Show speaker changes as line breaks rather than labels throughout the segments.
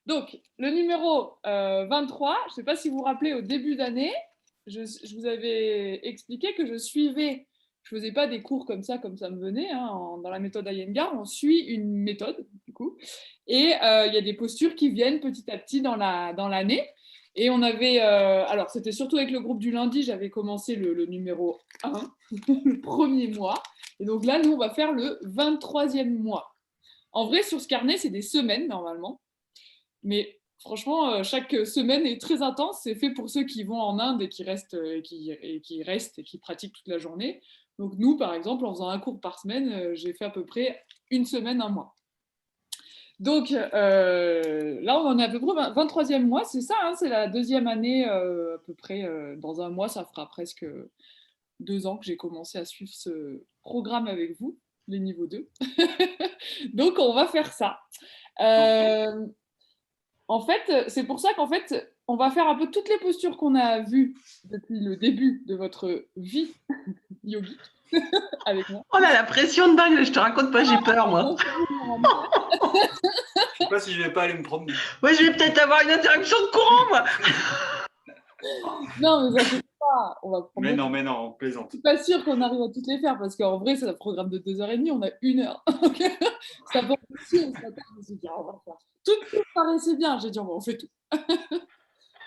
Donc, le numéro 23, je ne sais pas si vous vous rappelez, au début d'année, je vous avais expliqué que je ne faisais pas des cours comme ça me venait, hein, dans la méthode Iyengar, on suit une méthode, du coup, et il y a des postures qui viennent petit à petit dans l'année. Et on avait, alors c'était surtout avec le groupe du lundi, j'avais commencé le numéro 1, le premier mois. Et donc là, nous, on va faire le 23e mois. En vrai, sur ce carnet, c'est des semaines normalement. Mais franchement, chaque semaine est très intense. C'est fait pour ceux qui vont en Inde et qui restent et qui pratiquent toute la journée. Donc nous, par exemple, en faisant un cours par semaine, j'ai fait à peu près une semaine, un mois. Donc là, on en est à peu près 23e mois, c'est ça, hein, c'est la deuxième année à peu près. Dans un mois, ça fera presque 2 ans que j'ai commencé à suivre ce programme avec vous, les niveaux 2. Donc on va faire ça. Euh, En fait, c'est pour ça qu'en fait, on va faire un peu toutes les postures qu'on a vues depuis le début de votre vie yogique avec moi.
Oh là, la pression de dingue, je te raconte pas, j'ai peur, moi.
Je sais pas si je vais pas aller me promener.
Ouais, je vais peut-être avoir une interruption de courant, moi.
Non, mais vous inquiétez pas, on va
Mais
prendre.
non, on plaisante.
Je suis pas sûre qu'on arrive à toutes les faire parce qu'en vrai, c'est un programme de 2h30, on a 1 heure. Donc, ça peut aussi, on s'attend, on se dit, ah, on va faire. Tout paraissait bien, j'ai dit, on fait tout.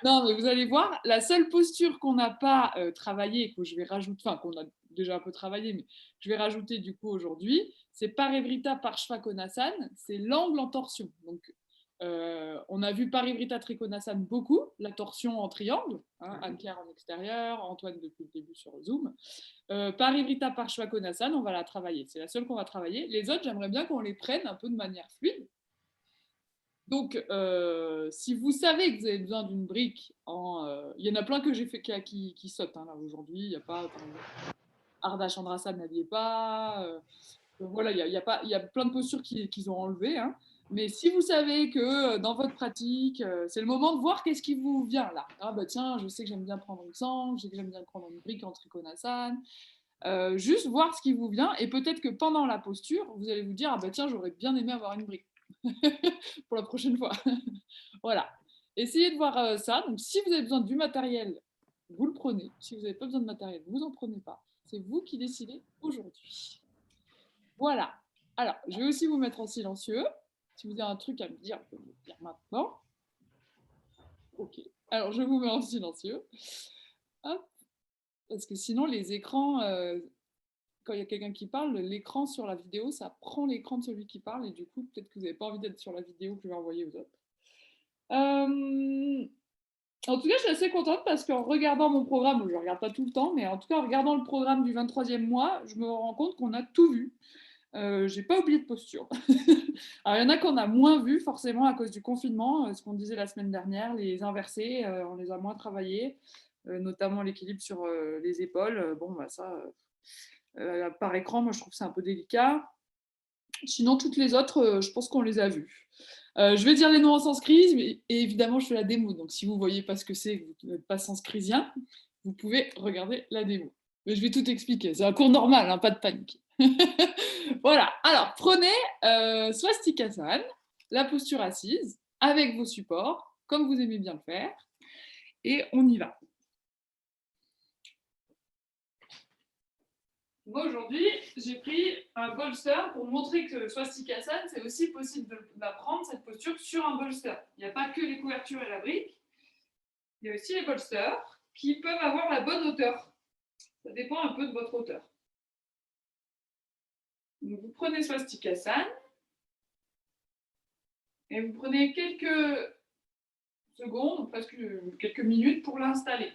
Non, mais vous allez voir, la seule posture qu'on n'a pas travaillée, que je vais rajouter, enfin qu'on a déjà un peu travaillé, mais je vais rajouter du coup aujourd'hui, c'est Parivrita Parshvakonasana, c'est l'angle en torsion. Donc, on a vu Parivrita Trikonasana beaucoup, la torsion en triangle, hein, Anne-Claire en extérieur, Antoine depuis le début sur Zoom. Parivrita Parshvakonasana, on va la travailler. C'est la seule qu'on va travailler. Les autres, j'aimerais bien qu'on les prenne un peu de manière fluide. Donc, si vous savez que vous avez besoin d'une brique, il y en a plein que j'ai fait qui sautent hein, là aujourd'hui. Il n'y a pas, par exemple, Ardha Chandrasana n'aviez pas. Voilà, il y a plein de postures qu'ils ont enlevées. Hein. Mais si vous savez que dans votre pratique, c'est le moment de voir qu'est-ce qui vous vient là. Ah bah tiens, je sais que j'aime bien prendre une sangle, je sais que j'aime bien prendre une brique en trikonasana. Juste voir ce qui vous vient et peut-être que pendant la posture, vous allez vous dire ah bah tiens, j'aurais bien aimé avoir une brique pour la prochaine fois. Voilà. Essayez de voir ça. Donc, si vous avez besoin du matériel, vous le prenez. Si vous n'avez pas besoin de matériel, vous n'en prenez pas. C'est vous qui décidez aujourd'hui. Voilà. Alors, je vais aussi vous mettre en silencieux. Si vous avez un truc à me dire, vous pouvez me le dire maintenant. Ok. Alors, je vous mets en silencieux. Hop. Parce que sinon, les écrans, quand il y a quelqu'un qui parle, l'écran sur la vidéo, ça prend l'écran de celui qui parle. Et du coup, peut-être que vous n'avez pas envie d'être sur la vidéo que je vais envoyer aux autres. En tout cas, je suis assez contente parce qu'en regardant mon programme, je ne regarde pas tout le temps, mais en tout cas, en regardant le programme du 23e mois, je me rends compte qu'on a tout vu. J'ai pas oublié de posture. Alors, il y en a qu'on a moins vu, forcément, à cause du confinement, ce qu'on disait la semaine dernière, les inversés, on les a moins travaillés, notamment l'équilibre sur les épaules. Bon, bah ça, par écran, moi, je trouve que c'est un peu délicat. Sinon, toutes les autres, je pense qu'on les a vues. Je vais dire les noms en sanskrit, et évidemment, je fais la démo. Donc, si vous ne voyez pas ce que c'est, que vous n'êtes pas sanskritien, vous pouvez regarder la démo. Mais je vais tout expliquer. C'est un cours normal, hein, pas de panique. Voilà. Alors, prenez Swastikasana, la posture assise, avec vos supports, comme vous aimez bien le faire, et on y va. Moi, aujourd'hui, j'ai pris un bolster pour montrer que Swastikasana, c'est aussi possible d'apprendre cette posture sur un bolster. Il n'y a pas que les couvertures et la brique, il y a aussi les bolsters qui peuvent avoir la bonne hauteur. Ça dépend un peu de votre hauteur. Donc, vous prenez Swastikasana et vous prenez quelques secondes, presque quelques minutes pour l'installer.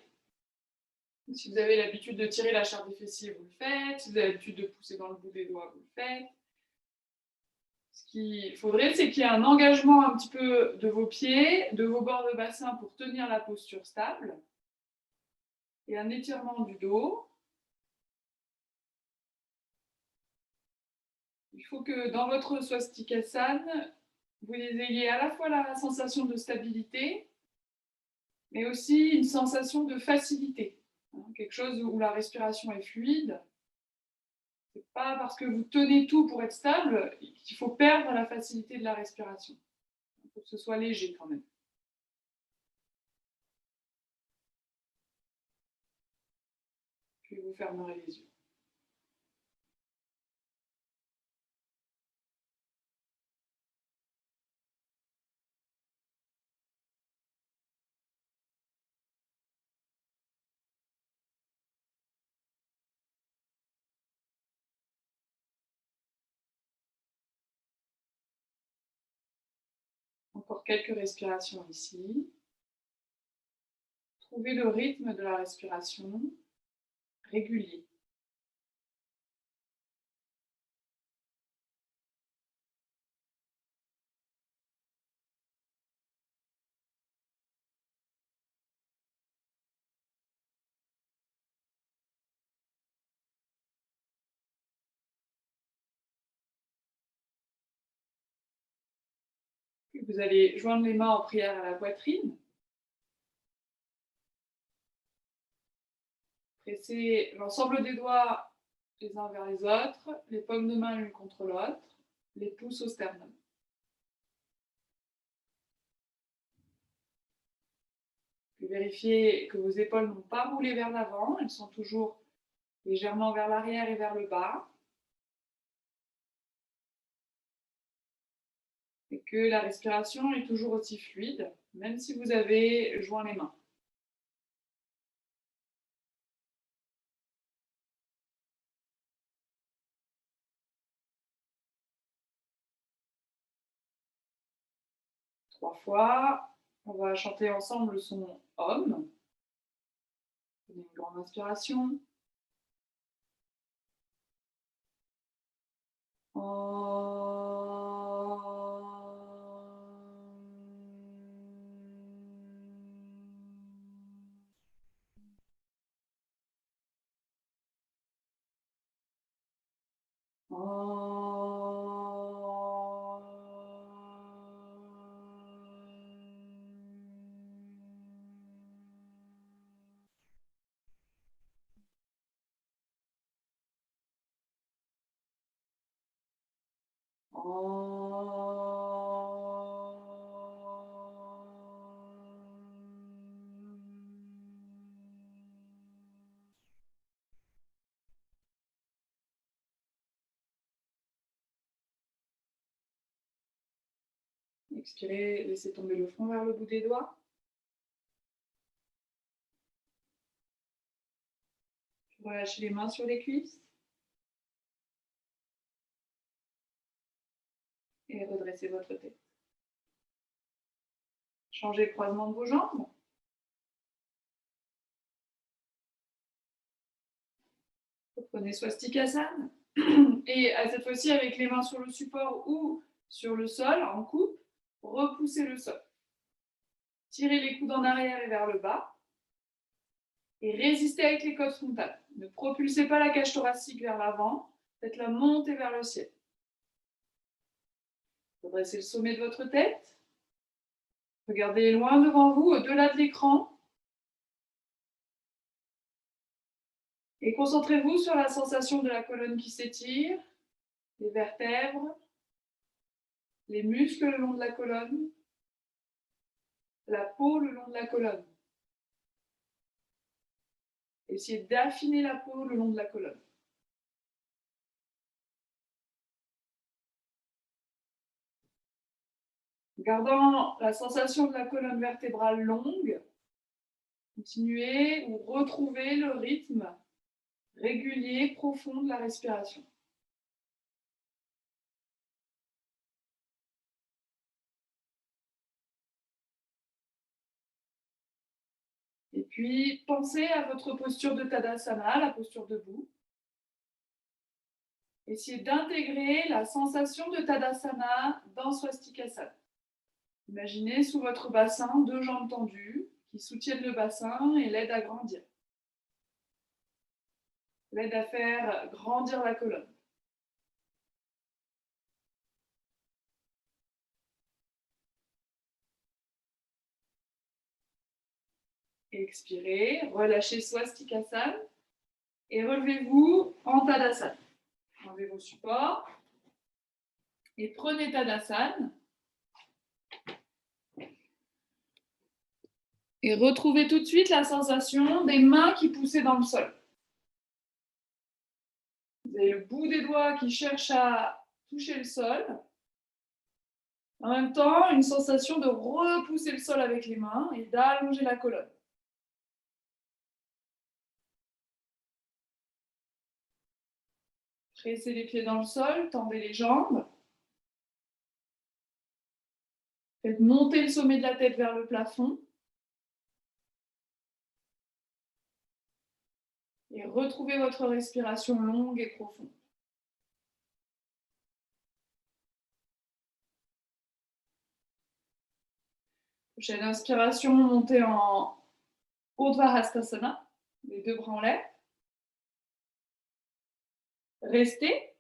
Si vous avez l'habitude de tirer la chair des fessiers, vous le faites. Si vous avez l'habitude de pousser dans le bout des doigts, vous le faites. Ce qu'il faudrait, c'est qu'il y ait un engagement un petit peu de vos pieds, de vos bords de bassin pour tenir la posture stable, et un étirement du dos. Il faut que dans votre Swastikasana, vous ayez à la fois la sensation de stabilité, mais aussi une sensation de facilité. Quelque chose où la respiration est fluide. Ce n'est pas parce que vous tenez tout pour être stable qu'il faut perdre la facilité de la respiration. faut que ce soit léger quand même. Puis vous fermerez les yeux. Encore quelques respirations ici. Trouvez le rythme de la respiration régulier. Puis vous allez joindre les mains en prière à la poitrine. Pressez l'ensemble des doigts les uns vers les autres, les paumes de main l'une contre l'autre, les pouces au sternum. Puis vérifiez que vos épaules n'ont pas roulé vers l'avant, elles sont toujours légèrement vers l'arrière et vers le bas. Et que la respiration est toujours aussi fluide, même si vous avez joint les mains. Trois fois. On va chanter ensemble le son Om. Prenez une grande inspiration. Expirez, laissez tomber le front vers le bout des doigts. Relâchez les mains sur les cuisses. Et redressez votre tête. Changez le croisement de vos jambes. Prenez Swastikasana. Et à cette fois-ci, avec les mains sur le support ou sur le sol, en coupe, repoussez le sol. Tirez les coudes en arrière et vers le bas. Et résistez avec les côtes frontales. Ne propulsez pas la cage thoracique vers l'avant. Faites-la monter vers le ciel. Redressez le sommet de votre tête. Regardez loin devant vous, au-delà de l'écran. Et concentrez-vous sur la sensation de la colonne qui s'étire, les vertèbres, les muscles le long de la colonne, la peau le long de la colonne. Essayez d'affiner la peau le long de la colonne. Gardant la sensation de la colonne vertébrale longue, continuez ou retrouvez le rythme régulier, profond de la respiration. Et puis, pensez à votre posture de Tadasana, la posture debout. Essayez d'intégrer la sensation de Tadasana dans Swastikasana. Imaginez sous votre bassin deux jambes tendues qui soutiennent le bassin et l'aident à grandir. L'aident à faire grandir la colonne. Expirez, relâchez Swastikasana et relevez-vous en Tadasana. Enlevez vos supports et prenez Tadasana. Et retrouvez tout de suite la sensation des mains qui poussaient dans le sol. Vous avez le bout des doigts qui cherche à toucher le sol. En même temps, une sensation de repousser le sol avec les mains et d'allonger la colonne. Pressez les pieds dans le sol, tendez les jambes. Faites monter le sommet de la tête vers le plafond. Et retrouvez votre respiration longue et profonde. Prochaine inspiration, montez en Urdhva Hastasana, les deux bras en l'air. Restez.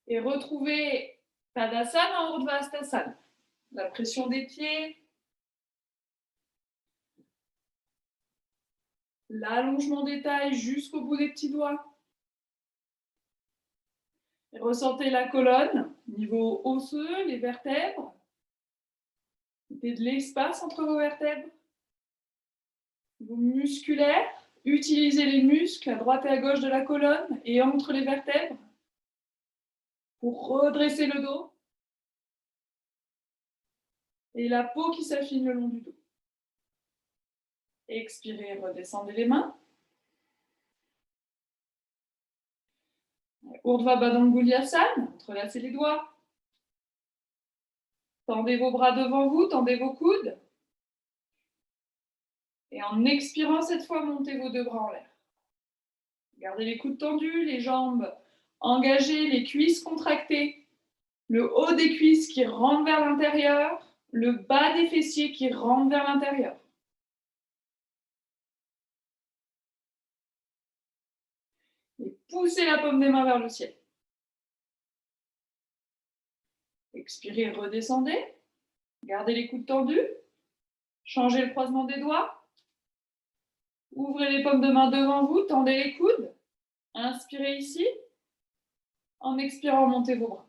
Et retrouvez Tadasana en Urdhva Hastasana. La pression des pieds. L'allongement des tailles jusqu'au bout des petits doigts. Et ressentez la colonne, niveau osseux, les vertèbres. Mettez de l'espace entre vos vertèbres. Niveau musculaire, utilisez les muscles à droite et à gauche de la colonne et entre les vertèbres pour redresser le dos. Et la peau qui s'affine le long du dos. Expirez, redescendez les mains. Urdhva Badangulyasana, entrelacez les doigts. Tendez vos bras devant vous, tendez vos coudes. Et en expirant cette fois, montez vos deux bras en l'air. Gardez les coudes tendus, les jambes engagées, les cuisses contractées. Le haut des cuisses qui rentre vers l'intérieur, le bas des fessiers qui rentre vers l'intérieur. Et poussez la paume des mains vers le ciel. Expirez, redescendez. Gardez les coudes tendus. Changez le croisement des doigts. Ouvrez les paumes de main devant vous, tendez les coudes. Inspirez ici. En expirant, montez vos bras.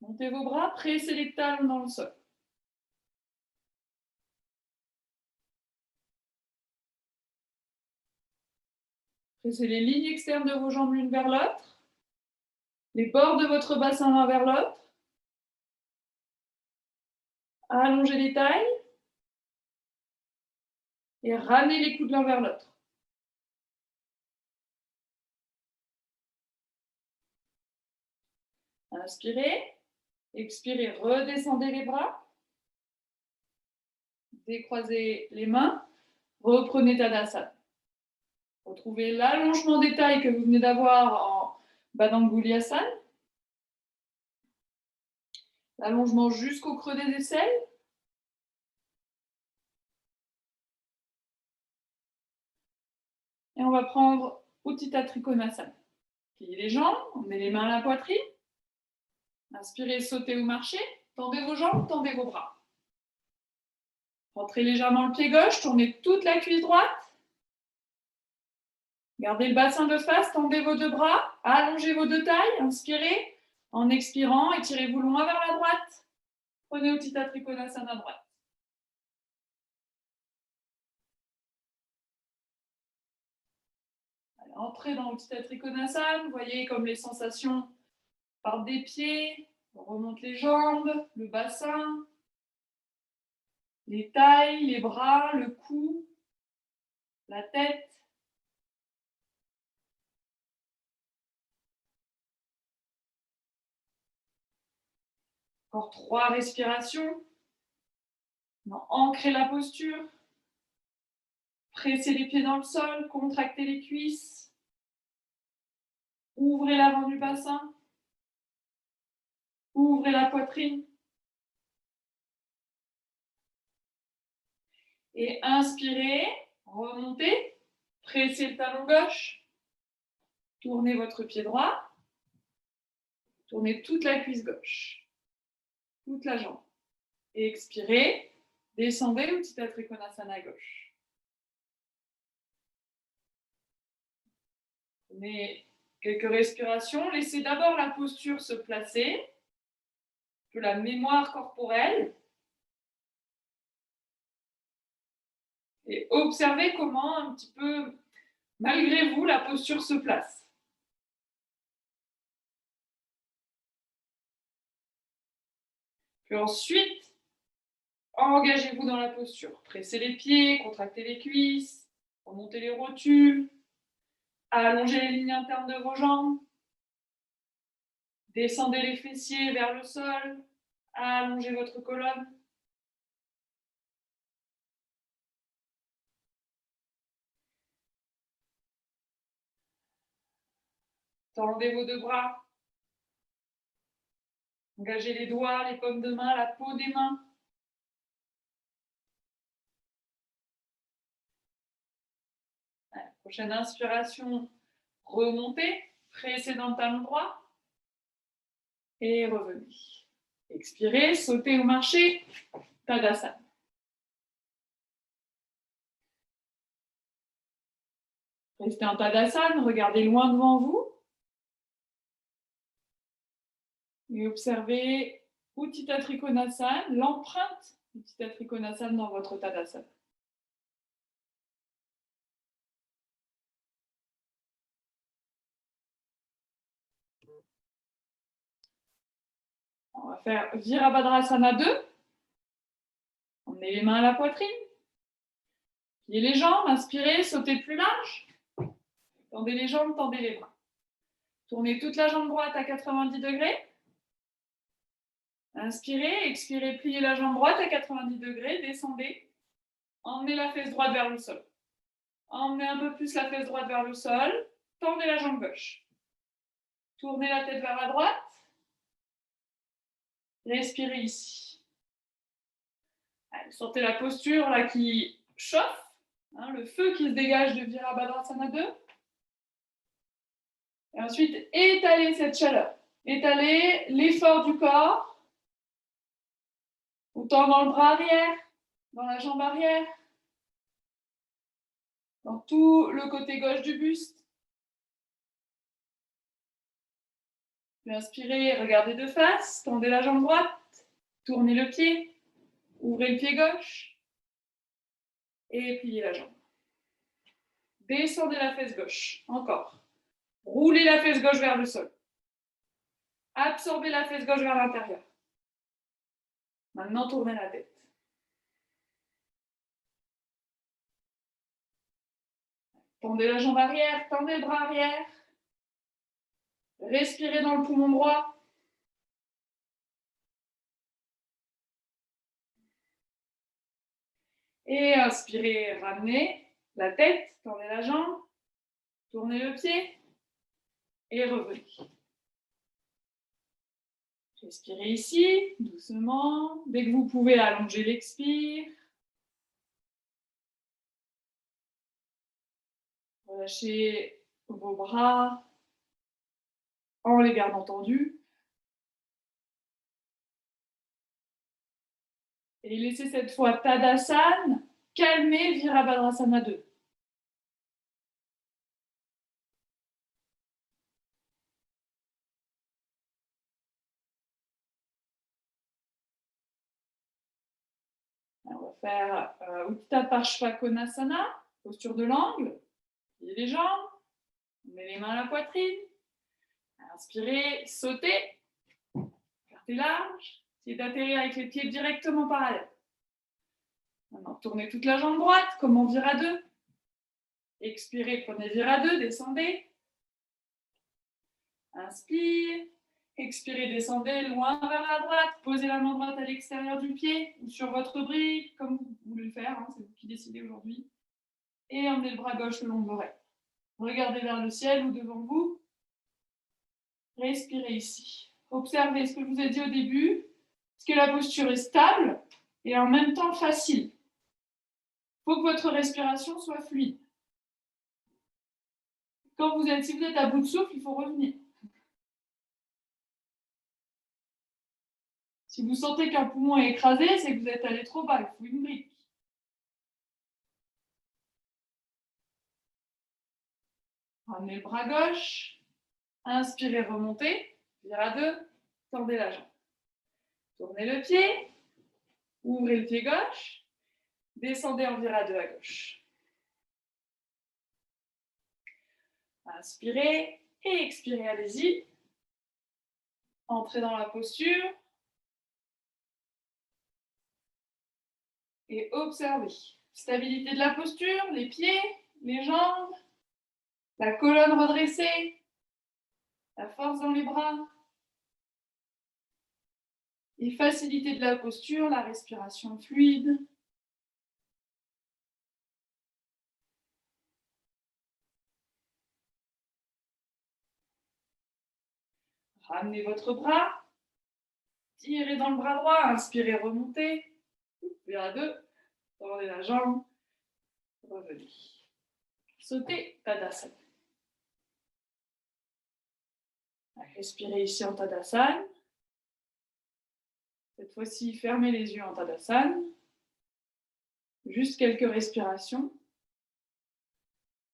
Montez vos bras, pressez les talons dans le sol. Pressez les lignes externes de vos jambes l'une vers l'autre. Les bords de votre bassin l'un vers l'autre. Allongez les tailles. Et ramenez les coudes l'un vers l'autre. Inspirez. Expirez, redescendez les bras. Décroisez les mains. Reprenez Tadasana. Retrouvez l'allongement des tailles que vous venez d'avoir en Badangulyasana. L'allongement jusqu'au creux des aisselles. Et on va prendre Utthita Trikonasana. Pliez les jambes, on met les mains à la poitrine. Inspirez, sautez ou marchez. Tendez vos jambes, tendez vos bras. Rentrez légèrement le pied gauche, tournez toute la cuisse droite. Gardez le bassin de face, tendez vos deux bras, allongez vos deux tailles, inspirez. En expirant, étirez-vous loin vers la droite. Prenez Utthita Trikonasana à droite. Entrez dans Utthita Trikonasana, vous voyez comme les sensations partent des pieds, on remonte les jambes, le bassin, les tailles, les bras, le cou, la tête. Encore 3 respirations. Ancrez la posture. Pressez les pieds dans le sol, contractez les cuisses. Ouvrez l'avant du bassin. Ouvrez la poitrine. Et inspirez, remontez, pressez le talon gauche. Tournez votre pied droit. Tournez toute la cuisse gauche. Toute la jambe. Et expirez, descendez Utthita Trikonasana gauche. Prenez quelques respirations. Laissez d'abord la posture se placer. De la mémoire corporelle. Et observez comment, un petit peu, malgré vous, la posture se place. Puis ensuite, engagez-vous dans la posture. Pressez les pieds, contractez les cuisses, remontez les rotules, allongez les lignes internes de vos jambes, descendez les fessiers vers le sol, allongez votre colonne. Tendez vos deux bras. Engagez les doigts, les paumes de main, la peau des mains. Prochaine inspiration, remontez, pressez dans le talon droit et revenez. Expirez, sautez ou marchez, Tadasana. Restez en Tadasana, regardez loin devant vous et observez Utthita Trikonasana, l'empreinte Utthita Trikonasana dans votre Tadasana. On va faire Virabhadrasana 2. Emmenez les mains à la poitrine. Pliez les jambes, inspirez, sautez plus large. Tendez les jambes, tendez les bras. Tournez toute la jambe droite à 90 degrés. Inspirez, expirez, pliez la jambe droite à 90 degrés, descendez. Emmenez la fesse droite vers le sol. Emmenez un peu plus la fesse droite vers le sol. Tendez la jambe gauche. Tournez la tête vers la droite. Respirez ici. Allez, sortez la posture là qui chauffe, hein, le feu qui se dégage de Virabhadrasana 2. Et ensuite, étalez cette chaleur. Étalez l'effort du corps. Autant dans le bras arrière, dans la jambe arrière, dans tout le côté gauche du buste. Puis inspirez, regardez de face, tendez la jambe droite, tournez le pied, ouvrez le pied gauche et pliez la jambe. Descendez la fesse gauche, encore. Roulez la fesse gauche vers le sol. Absorbez la fesse gauche vers l'intérieur. Maintenant, tournez la tête. Tendez la jambe arrière, tendez le bras arrière. Respirez dans le poumon droit. Et inspirez, ramenez la tête, tendez la jambe, tournez le pied et revenez. Respirez ici, doucement. Dès que vous pouvez, allongez l'expire. Relâchez vos bras en les gardant tendus. Et laissez cette fois Tadasana calmer Virabhadrasana 2. On va faire Utthita Parshvakonasana, posture de l'angle. Pliez les jambes, on met les mains à la poitrine. Inspirez, sautez, écartez large. Essayez d'atterrir avec les pieds directement parallèles. Maintenant, tournez toute la jambe droite, comme en Vira 2. Expirez, prenez Vira 2, descendez. Inspire. Expirez, descendez loin vers la droite. Posez la main droite à l'extérieur du pied ou sur votre brique, comme vous voulez le faire. Hein, c'est vous qui décidez aujourd'hui. Et emmenez le bras gauche le long de l'oreille. Regardez vers le ciel ou devant vous. Respirez ici. Observez ce que je vous ai dit au début. Est-ce que la posture est stable et en même temps facile? Il faut que votre respiration soit fluide. Si vous êtes à bout de souffle, il faut revenir. Si vous sentez qu'un poumon est écrasé, c'est que vous êtes allé trop bas, il faut une brique. Ramenez le bras gauche, inspirez, remontez, Vira 2, tendez la jambe. Tournez le pied, ouvrez le pied gauche, Descendez en vira 2 à gauche. Inspirez et expirez, allez-y. Entrez dans la posture. Et observez. Stabilité de la posture, les pieds, les jambes, la colonne redressée, la force dans les bras. Et facilité de la posture, la respiration fluide. Ramenez votre bras. Tirez dans le bras droit, inspirez, remontez. Vira 2. Tendez la jambe. Revenez. Sautez, Tadasana. Respirez ici en Tadasana. Cette fois-ci, fermez les yeux en Tadasana. Juste quelques respirations.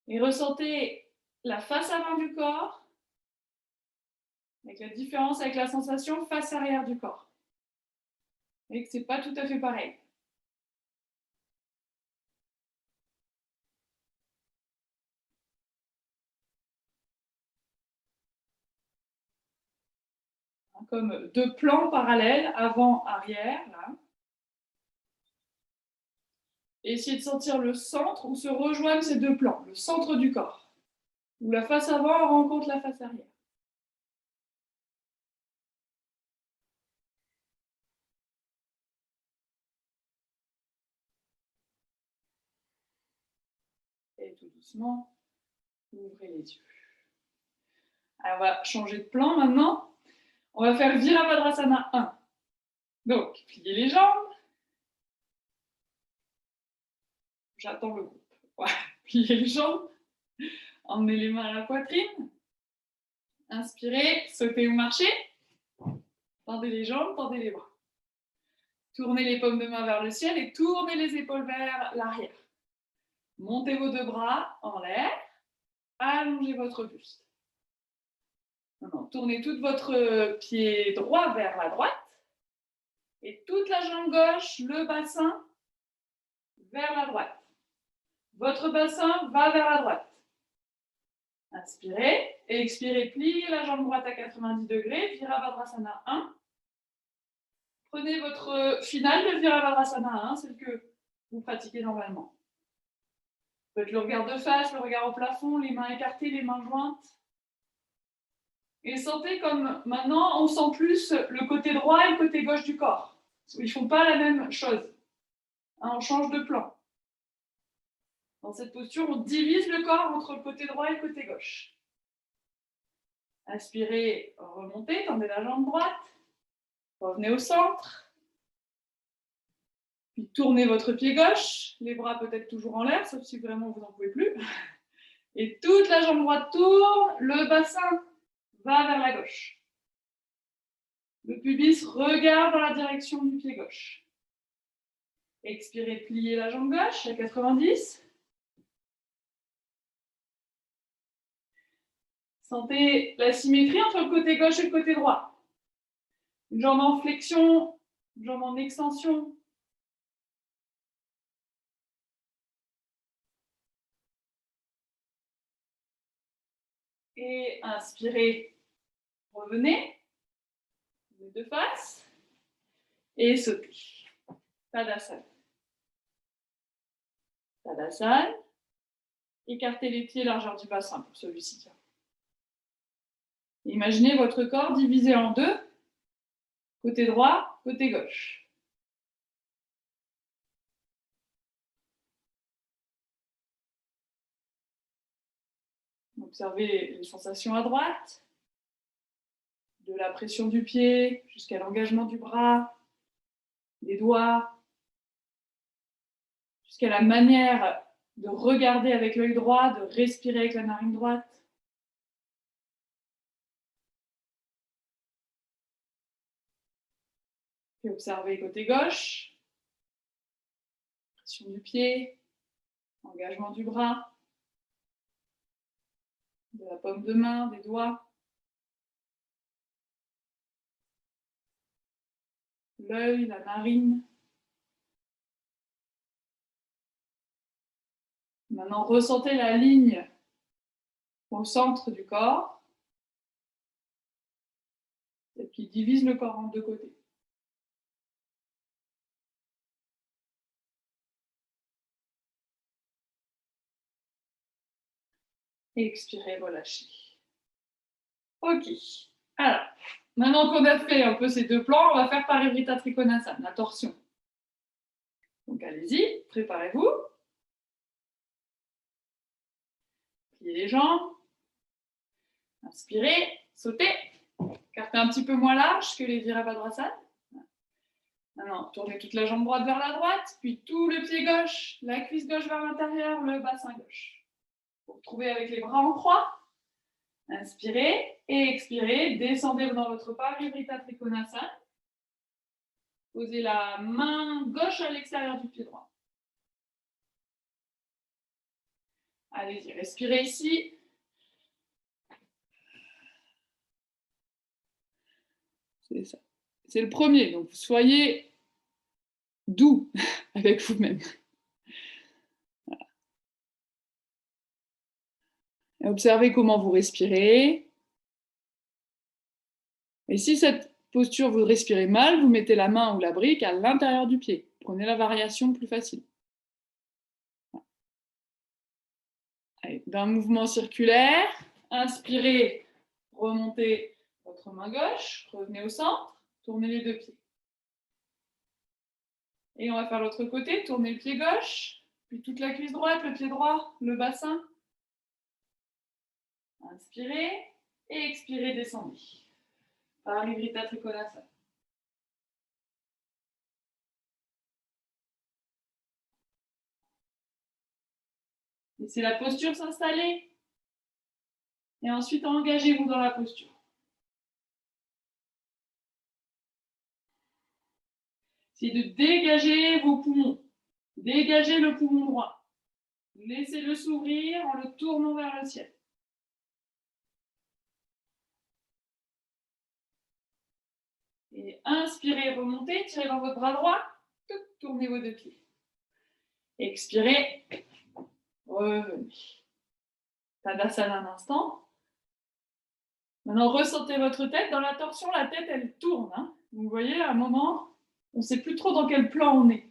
Et ressentez la face avant du corps, avec la différence avec la sensation face arrière du corps. Et que ce n'est pas tout à fait pareil. Comme deux plans parallèles, avant, arrière. Là. Et essayez de sentir le centre où se rejoignent ces deux plans, le centre du corps, où la face avant rencontre la face arrière. Et tout doucement, ouvrez les yeux. Alors, on va changer de plan maintenant. On va faire Virabhadrasana 1. Donc, pliez les jambes. J'attends le groupe. Ouais. Pliez les jambes. Emmenez les mains à la poitrine. Inspirez, sautez ou marchez. Tendez les jambes, tendez les bras. Tournez les paumes de main vers le ciel et tournez les épaules vers l'arrière. Montez vos deux bras en l'air. Allongez votre buste. Maintenant, tournez tout votre pied droit vers la droite. Et toute la jambe gauche, le bassin, vers la droite. Votre bassin va vers la droite. Inspirez et expirez, pliez la jambe droite à 90 degrés, Virabhadrasana 1. Prenez votre finale de Virabhadrasana 1, celle que vous pratiquez normalement. Faites le regard de face, le regard au plafond, les mains écartées, les mains jointes. Et sentez comme maintenant on sent plus le côté droit et le côté gauche du corps. Ils ne font pas la même chose. On change de plan. Dans cette posture, on divise le corps entre le côté droit et le côté gauche. Inspirez, remontez, tendez la jambe droite. Revenez au centre. Puis tournez votre pied gauche. Les bras peut-être toujours en l'air, sauf si vraiment vous n'en pouvez plus. Et toute la jambe droite tourne. Le bassin va vers la gauche. Le pubis regarde dans la direction du pied gauche. Expirez, pliez la jambe gauche à 90. Sentez la symétrie entre le côté gauche et le côté droit. Une jambe en flexion, une jambe en extension. Et inspirez, revenez, les deux faces, et sautez. Tadasana. Tadasana. Écartez les pieds, largeur du bassin pour celui-ci. Imaginez votre corps divisé en deux, côté droit, côté gauche. Observez les sensations à droite, de la pression du pied jusqu'à l'engagement du bras, des doigts, jusqu'à la manière de regarder avec l'œil droit, de respirer avec la narine droite. Puis observez côté gauche, pression du pied, engagement du bras, de la paume de main, des doigts. L'œil, la narine. Maintenant, ressentez la ligne au centre du corps, celle qui divise le corps en deux côtés. Et expirez, relâchez. Ok. Alors, maintenant qu'on a fait un peu ces deux plans, on va faire Parivrtta Trikonasana, la torsion. Donc allez-y, préparez-vous. Pliez les jambes. Inspirez, sautez. Cartez un petit peu moins large que les Virabhadrasana. Maintenant, tournez toute la jambe droite vers la droite, puis tout le pied gauche, la cuisse gauche vers l'intérieur, le bassin gauche. Vous retrouvez avec les bras en croix. Inspirez et expirez. Descendez dans votre Parivrtta Trikonasana. Posez la main gauche à l'extérieur du pied droit. Allez-y, respirez ici. C'est ça. C'est le premier, donc soyez doux avec vous-même. Voilà. Et observez comment vous respirez. Et si cette posture, vous respirez mal, vous mettez la main ou la brique à l'intérieur du pied. Prenez la variation plus facile. Allez, d'un mouvement circulaire, inspirez, remontez votre main gauche, revenez au centre, tournez les deux pieds. Et on va faire l'autre côté, tournez le pied gauche, puis toute la cuisse droite, le pied droit, le bassin. Inspirez et expirez, descendez. Parivrtta Trikonasana. Laissez la posture s'installer. Et ensuite, engagez-vous dans la posture. Essayez de dégager vos poumons. Dégagez le poumon droit. Laissez-le s'ouvrir en le tournant vers le ciel. Et inspirez, remontez, tirez dans votre bras droit, tournez vos deux pieds. Expirez, revenez. Tadasana un instant. Maintenant, ressentez votre tête. Dans la torsion, la tête, elle tourne. Hein. Vous voyez, à un moment, on ne sait plus trop dans quel plan on est.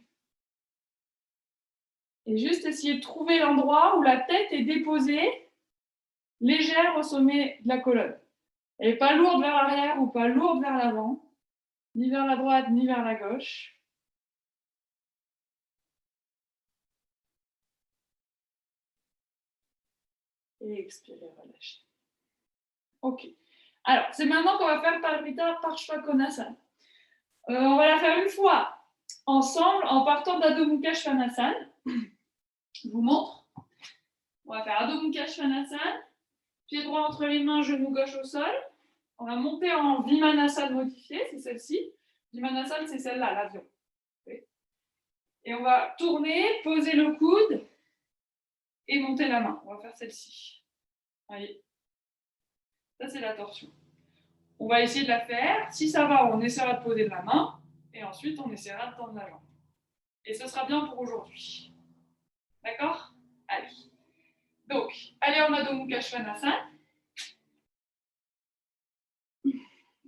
Et juste essayer de trouver l'endroit où la tête est déposée, légère au sommet de la colonne. Elle n'est pas lourde vers l'arrière ou pas lourde vers l'avant, ni vers la droite, ni vers la gauche. Et expirez, relâchez. Ok. Alors, c'est maintenant qu'on va faire Parivrtta Parshvakonasana. On va la faire une fois ensemble en partant d'Adho Mukha Svanasana. Je vous montre. On va faire Adho Mukha Svanasana. Pied droit entre les mains, genou gauche au sol. On va monter en Vimanasana modifié, c'est celle-ci. Vimanasana, c'est celle-là, l'avion. Et on va tourner, poser le coude et monter la main. On va faire celle-ci. Voyez. Ça, c'est la torsion. On va essayer de la faire. Si ça va, on essaiera de poser la main. Et ensuite, on essaiera de tendre la jambe. Et ce sera bien pour aujourd'hui. D'accord? Allez. Donc, allez en Adho Mukha Svanasana.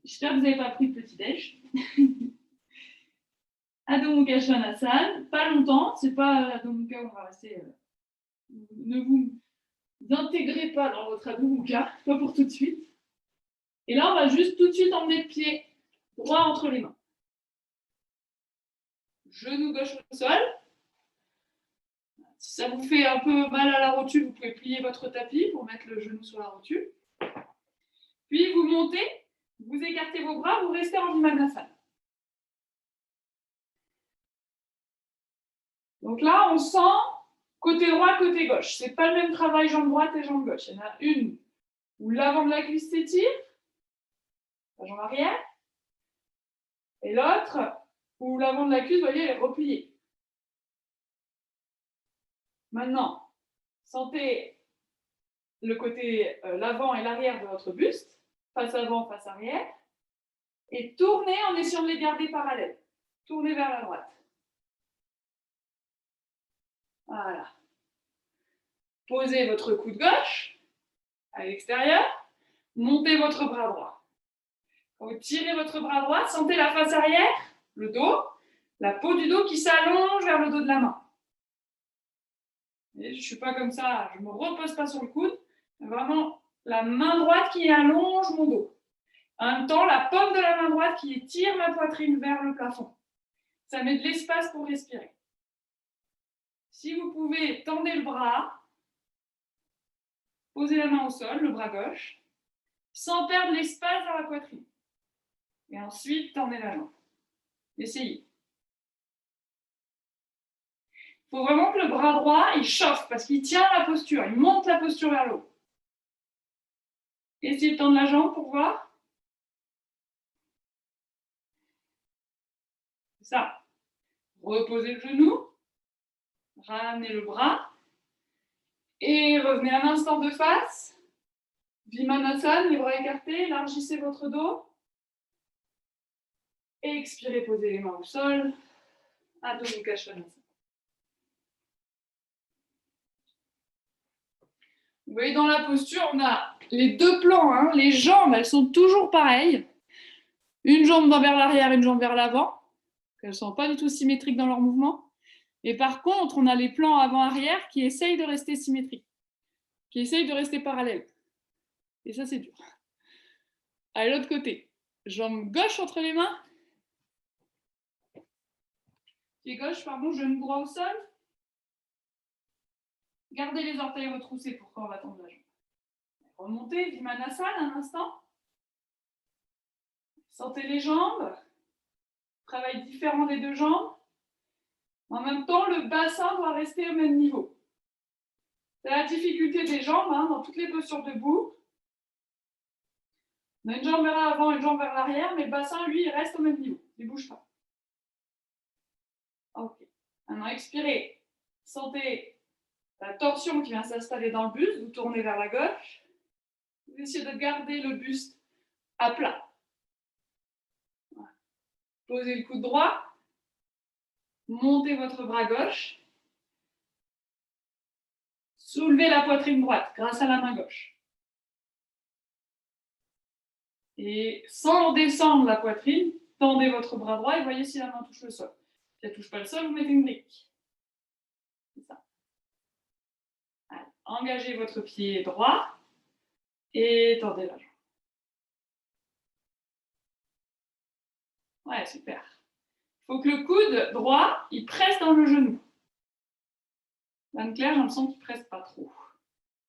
J'espère que vous n'avez pas pris de petit-déj. Adho Mukha Svanasana. Pas longtemps. C'est pas Adho Mukha où on va rester. Ne vous intégrez pas dans votre Adho Mukha. Pas pour tout de suite. Et là, on va juste tout de suite emmener le pied droit entre les mains. Genou gauche au sol. Si ça vous fait un peu mal à la rotule, vous pouvez plier votre tapis pour mettre le genou sur la rotule. Puis vous montez, vous écartez vos bras, vous restez en Vimanasana. Donc là, on sent côté droit, côté gauche. Ce n'est pas le même travail jambe droite et jambe gauche. Il y en a une où l'avant de la cuisse s'étire, la jambe arrière, et l'autre où l'avant de la cuisse, vous voyez, elle est repliée. Maintenant, sentez le côté l'avant et l'arrière de votre buste, face avant, face arrière, et tournez en essayant de les garder parallèles. Tournez vers la droite. Voilà. Posez votre coude gauche à l'extérieur. Montez votre bras droit. Quand vous tirez votre bras droit, sentez la face arrière, le dos, la peau du dos qui s'allonge vers le dos de la main. Et je ne suis pas comme ça, je ne me repose pas sur le coude. Vraiment, la main droite qui allonge mon dos. En même temps, la paume de la main droite qui étire ma poitrine vers le plafond. Ça met de l'espace pour respirer. Si vous pouvez, tendez le bras. Posez la main au sol, le bras gauche, sans perdre l'espace dans la poitrine. Et ensuite, tendez la jambe. Essayez. Il faut vraiment que le bras droit, il chauffe parce qu'il tient la posture, il monte la posture vers le haut. Essayez de tendre la jambe pour voir. C'est ça. Reposez le genou, ramenez le bras et revenez un instant de face. Vimanasana, les bras écartés, élargissez votre dos. Expirez, posez les mains au sol. Adho Mukha Svanasana. Vous voyez, dans la posture, on a les deux plans. Hein. Les jambes, elles sont toujours pareilles. Une jambe va vers l'arrière, une jambe vers l'avant. Elles ne sont pas du tout symétriques dans leur mouvement. Et par contre, on a les plans avant-arrière qui essayent de rester symétriques, qui essayent de rester parallèles. Et ça, c'est dur. À l'autre côté, jambe gauche entre les mains. Pied gauche, pardon, genou droit au sol. Gardez les orteils retroussés pour quand on va tendre la jambe. Remontez, Vimanasana, un instant. Sentez les jambes. Travail différent des deux jambes. En même temps, le bassin doit rester au même niveau. C'est la difficulté des jambes, hein, dans toutes les postures debout. On a une jambe vers l'avant, une jambe vers l'arrière, mais le bassin, lui, il reste au même niveau. Il ne bouge pas. Ok. Maintenant, expirez. Sentez la torsion qui vient s'installer dans le buste. Vous tournez vers la gauche. Vous essayez de garder le buste à plat. Voilà. Posez le coude droit. Montez votre bras gauche. Soulevez la poitrine droite grâce à la main gauche. Et sans descendre la poitrine, tendez votre bras droit et voyez si la main touche le sol. Si elle ne touche pas le sol, vous mettez une brique. C'est ça. Allez, engagez votre pied droit et tendez la jambe. Ouais, super. Il faut que le coude droit, il presse dans le genou. Anne-Claire, j'ai l'impression qu'il ne presse pas trop.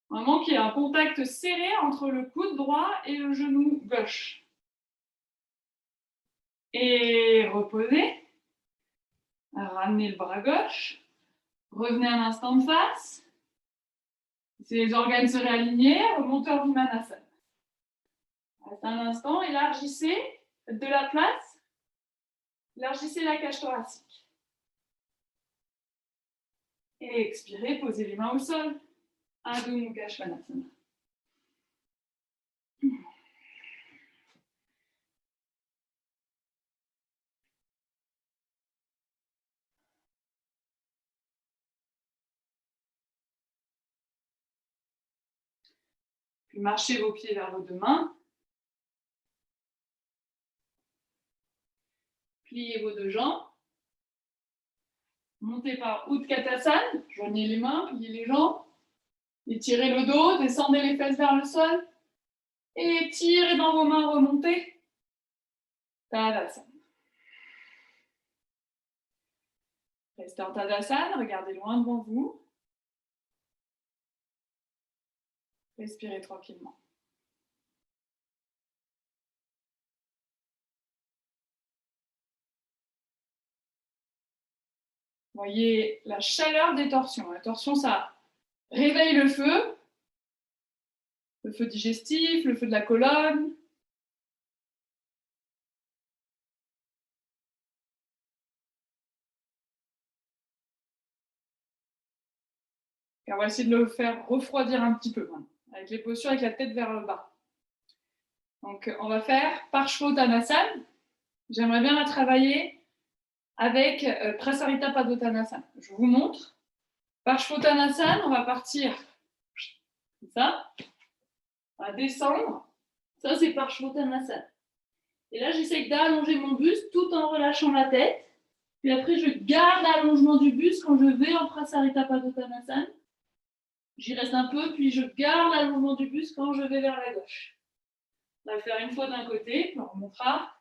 Vraiment qu'il y ait un contact serré entre le coude droit et le genou gauche. Et reposez. Ramenez le bras gauche. Revenez un instant de face. Si les organes se réalignent, remontez en Vimanasana. Restez un instant, élargissez de la place. Élargissez la cage thoracique. Et expirez, posez les mains au sol. Adho Mukha Svanasana. Puis marchez vos pieds vers vos deux mains. Pliez vos deux jambes. Montez par Utkatasana. Joignez les mains, pliez les jambes. Étirez le dos, descendez les fesses vers le sol. Et tirez dans vos mains, remontez. Tadasana. Restez en Tadasana, regardez loin devant vous. Respirez tranquillement. Voyez la chaleur des torsions. La torsion, ça réveille le feu digestif, le feu de la colonne. Et on va essayer de le faire refroidir un petit peu, avec les postures, avec la tête vers le bas. Donc, on va faire Parshvottanasana. J'aimerais bien la travailler avec Prasarita Padottanasana. Je vous montre. Parshvottanasana, on va partir C'est ça. On va descendre. Ça, c'est Parshvottanasana. Et là, j'essaye d'allonger mon buste tout en relâchant la tête. Puis après, je garde l'allongement du buste quand je vais en Prasarita Padottanasana. J'y reste un peu, puis je garde l'allongement du buste quand je vais vers la gauche. On va le faire une fois d'un côté, puis on remontera.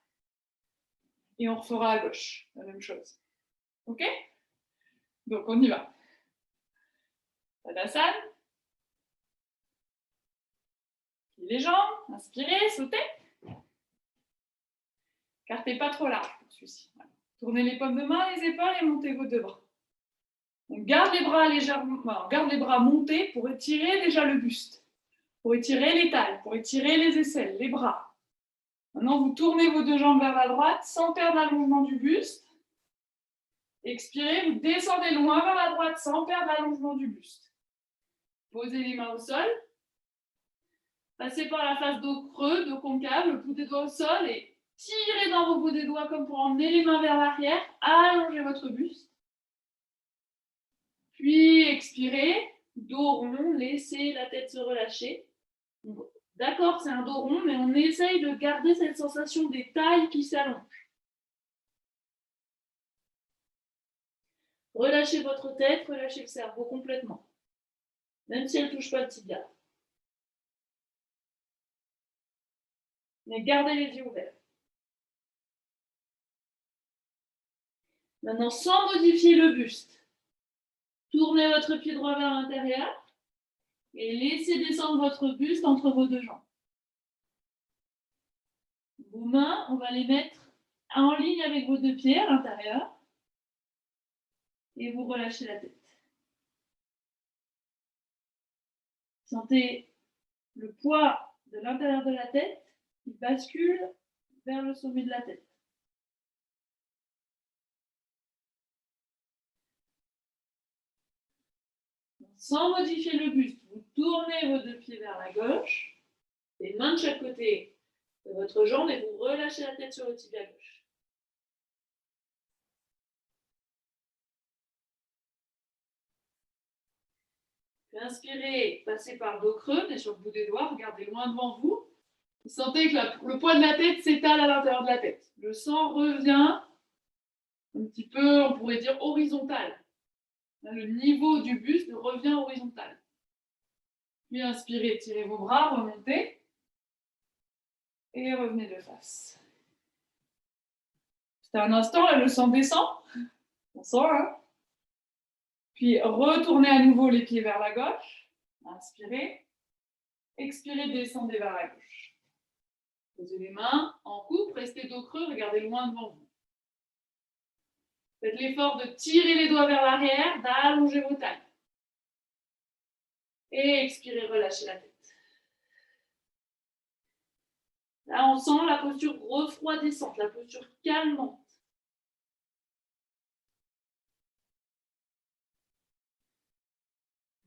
Et on refera à gauche, la même chose. Ok? Donc, on y va. Tadasana. Les jambes, inspirez, sautez. Cartez pas trop large pour celui-ci. Voilà. Tournez les paumes de main, les épaules et montez vos deux bras. On garde les bras légèrement, on garde les bras montés pour étirer déjà le buste, pour étirer les tailles, pour étirer les aisselles, les bras. Maintenant, vous tournez vos deux jambes vers la droite sans perdre l'allongement du buste. Expirez, vous descendez loin vers la droite sans perdre l'allongement du buste. Posez les mains au sol. Passez par la face dos creux, dos concave, le bout des doigts au sol et tirez dans vos bouts des doigts comme pour emmener les mains vers l'arrière. Allongez votre buste. Puis expirez, dos rond, laissez la tête se relâcher. D'accord, c'est un dos rond, mais on essaye de garder cette sensation des tailles qui s'allongent. Relâchez votre tête, relâchez le cerveau complètement. Même si elle ne touche pas le tibia. Mais gardez les yeux ouverts. Maintenant, sans modifier le buste, tournez votre pied droit vers l'intérieur et laissez descendre votre buste entre vos deux jambes. Vos mains, on va les mettre en ligne avec vos deux pieds à l'intérieur et vous relâchez la tête. Sentez le poids de l'intérieur de la tête qui bascule vers le sommet de la tête. Sans modifier le buste, vous tournez vos deux pieds vers la gauche, les mains de chaque côté de votre jambe et vous relâchez la tête sur le tibia gauche. Puis inspirez, passez par le dos creux, mais sur le bout des doigts, regardez loin devant vous. Vous sentez que le poids de la tête s'étale à l'intérieur de la tête. Le sang revient un petit peu, on pourrait dire, horizontal. Le niveau du buste revient horizontal. Puis inspirez, tirez vos bras, remontez. Et revenez de face. C'est un instant, là, le sang descend. On sent, hein? Puis retournez à nouveau les pieds vers la gauche. Inspirez. Expirez, descendez vers la gauche. Posez les mains en coupe, restez dos creux, regardez loin devant vous. Faites l'effort de tirer les doigts vers l'arrière, d'allonger vos tailles. Et expirez, relâchez la tête. Là, on sent la posture refroidissante, la posture calmante.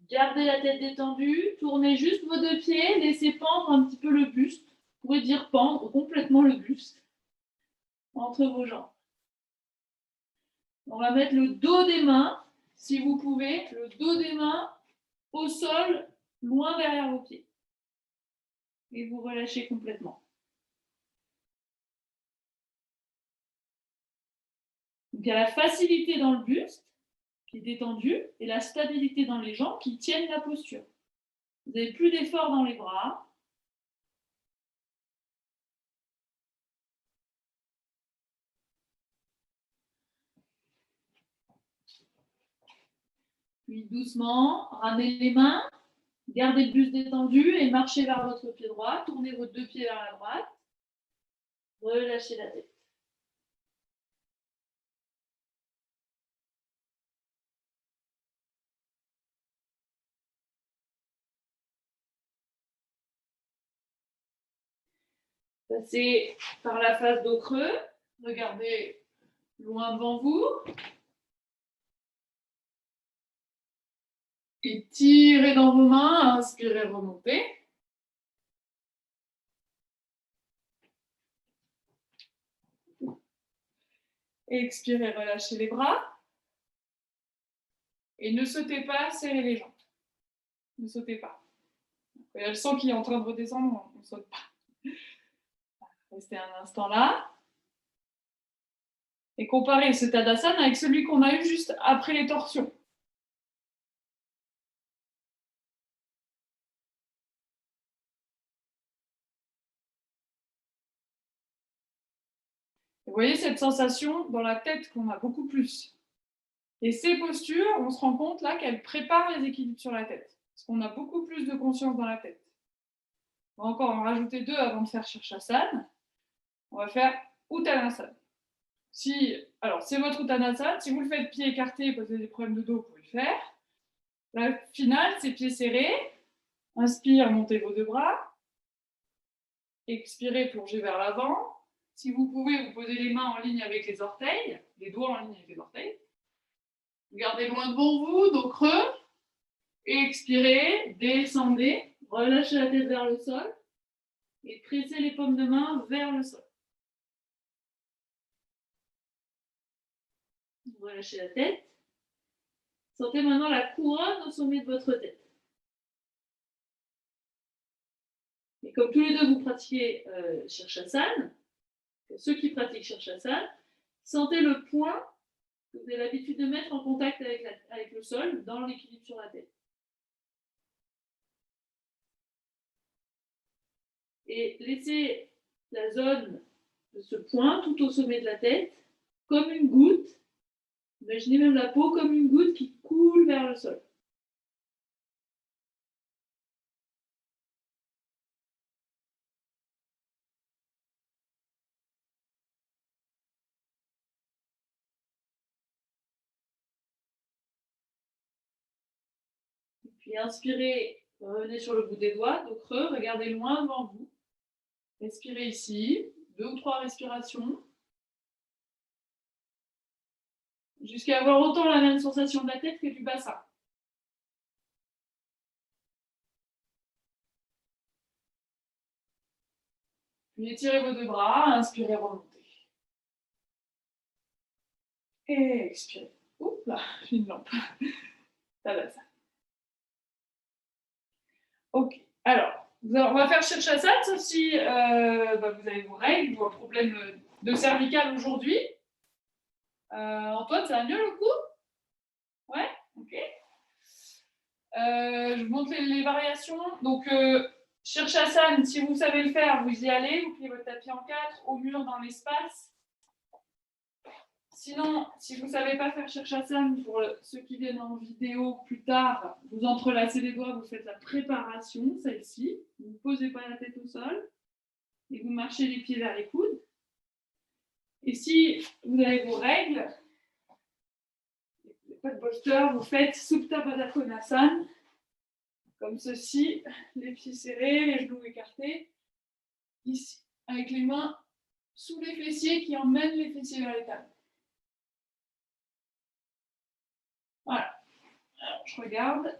Gardez la tête détendue, tournez juste vos deux pieds, laissez pendre un petit peu le buste. Vous pouvez dire pendre complètement le buste entre vos jambes. On va mettre le dos des mains, si vous pouvez, le dos des mains au sol, loin derrière vos pieds. Et vous relâchez complètement. Donc il y a la facilité dans le buste, qui est détendu, et la stabilité dans les jambes qui tiennent la posture. Vous n'avez plus d'effort dans les bras. Puis doucement, ramenez les mains, gardez le buste détendu et marchez vers votre pied droit. Tournez vos deux pieds vers la droite. Relâchez la tête. Passez par la face dos creux. Regardez loin devant vous. Et tirez dans vos mains. Inspirez, remontez. Expirez, relâchez les bras. Et ne sautez pas, serrez les jambes. Ne sautez pas. Quand il y a le sang qui est en train de redescendre, on ne saute pas. Restez un instant là. Et comparez ce Tadasana avec celui qu'on a eu juste après les torsions. Vous voyez cette sensation dans la tête qu'on a beaucoup plus. Et ces postures, on se rend compte là qu'elles préparent les équilibres sur la tête. Parce qu'on a beaucoup plus de conscience dans la tête. On va encore en rajouter 2 avant de faire Shirshasana. On va faire Uttanasana. Alors, c'est votre Uttanasana. Si vous le faites pied écarté parce que vous avez des problèmes de dos, vous pouvez le faire. La finale, c'est pieds serrés. Inspire, montez vos 2 bras. Expirez, plongez vers l'avant. Si vous pouvez, vous posez les mains en ligne avec les orteils, les doigts en ligne avec les orteils. Gardez loin devant vous, dos creux. Et expirez, descendez. Relâchez la tête vers le sol. Et pressez les paumes de main vers le sol. Relâchez la tête. Sentez maintenant la couronne au sommet de votre tête. Et comme tous les deux vous pratiquez Shirshasana, ceux qui pratiquent Shirshasana, sentez le point que vous avez l'habitude de mettre en contact avec le sol dans l'équilibre sur la tête. Et laissez la zone de ce point tout au sommet de la tête comme une goutte. Imaginez même la peau comme une goutte qui coule vers le sol. Puis inspirez, revenez sur le bout des doigts, dos creux, regardez loin devant vous. Respirez ici, 2 ou 3 respirations. Jusqu'à avoir autant la même sensation de la tête que du bassin. Puis étirez vos 2 bras, inspirez, remontez. Et expirez. Oups là, j'ai une lampe. Ça va ça. Ok, alors, on va faire Shirshasana, sauf si vous avez vos règles ou un problème de cervical aujourd'hui. Antoine, ça va mieux le coup? Ouais, ok. Je vous montre les variations. Donc, Shirshasana, si vous savez le faire, vous y allez. Vous pliez votre tapis en 4, au mur, dans l'espace. Sinon, si vous ne savez pas faire Shirshasana, pour ceux qui viennent en vidéo plus tard, vous entrelacez les doigts, vous faites la préparation, celle-ci. Vous ne posez pas la tête au sol et vous marchez les pieds vers les coudes. Et si vous avez vos règles, pas de bolster, vous faites Supta Baddha Konasana, comme ceci, les pieds serrés, les genoux écartés, ici, avec les mains sous les fessiers qui emmènent les fessiers vers les tables. Voilà. Alors, je regarde.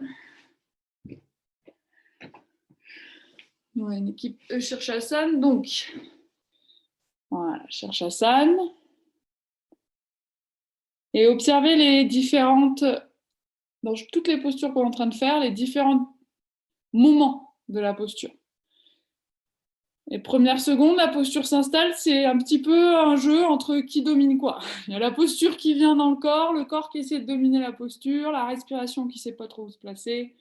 On a une équipe Shirshasana, donc voilà, Shirshasana. Et observez les différentes, dans toutes les postures qu'on est en train de faire, les différents moments de la posture. Les premières secondes, la posture s'installe, c'est un petit peu un jeu entre qui domine quoi. Il y a la posture qui vient dans le corps qui essaie de dominer la posture, la respiration qui ne sait pas trop où se placer,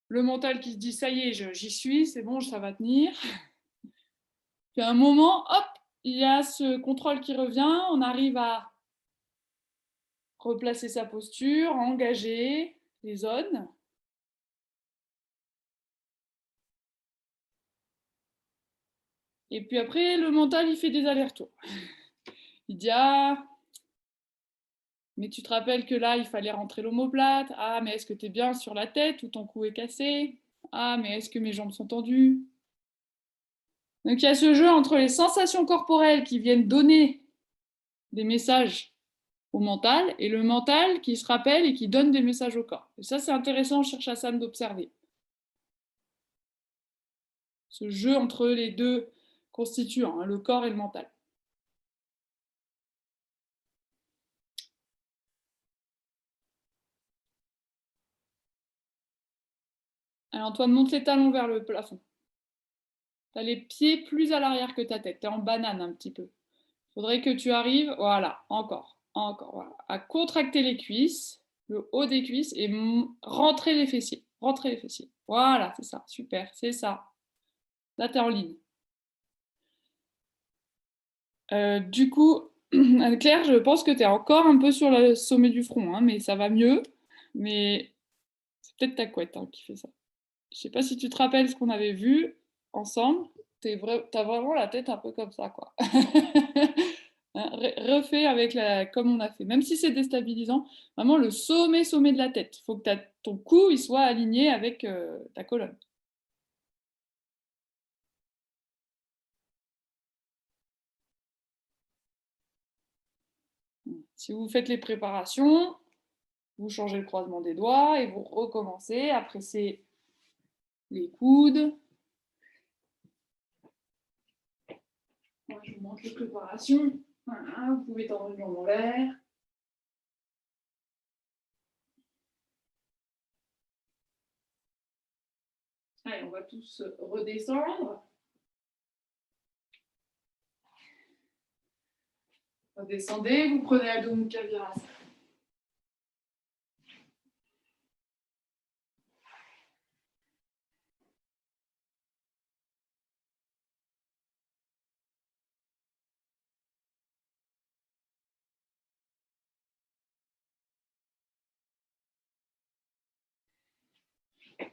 le mental qui se dit ça y est, j'y suis, c'est bon, ça va tenir. Puis à un moment, hop, il y a ce contrôle qui revient, on arrive à replacer sa posture, engager les zones. Et puis après, le mental, il fait des allers-retours. Il dit, ah, mais tu te rappelles que là, il fallait rentrer l'omoplate. Ah, mais est-ce que tu es bien sur la tête ou ton cou est cassé? Ah, mais est-ce que mes jambes sont tendues? Donc il y a ce jeu entre les sensations corporelles qui viennent donner des messages au mental et le mental qui se rappelle et qui donne des messages au corps. Et ça, c'est intéressant en Shirshasana d'observer. Ce jeu entre les deux constituants, hein, le corps et le mental. Allez, Antoine, monte les talons vers le plafond. Tu as les pieds plus à l'arrière que ta tête. Tu es en banane un petit peu. Il faudrait que tu arrives, voilà, encore, voilà, à contracter les cuisses, le haut des cuisses et rentrer les fessiers. Rentrer les fessiers. Voilà, c'est ça, super, c'est ça. Là, tu es en ligne. Du coup, Anne-Claire, je pense que tu es encore un peu sur le sommet du front, hein, mais ça va mieux. Mais c'est peut-être ta couette qui fait ça. Je sais pas si tu te rappelles ce qu'on avait vu ensemble. T'as vraiment la tête un peu comme ça, quoi. Hein, refais avec comme on a fait. Même si c'est déstabilisant, vraiment le sommet de la tête. Il faut que ton cou il soit aligné avec ta colonne. Si vous faites les préparations, vous changez le croisement des doigts et vous recommencez à presser les coudes. Moi, je vous montre les préparations. Voilà, vous pouvez tendre une jambe en l'air. Allez, on va tous redescendre. Redescendez, vous prenez Adho Mukha Virasana.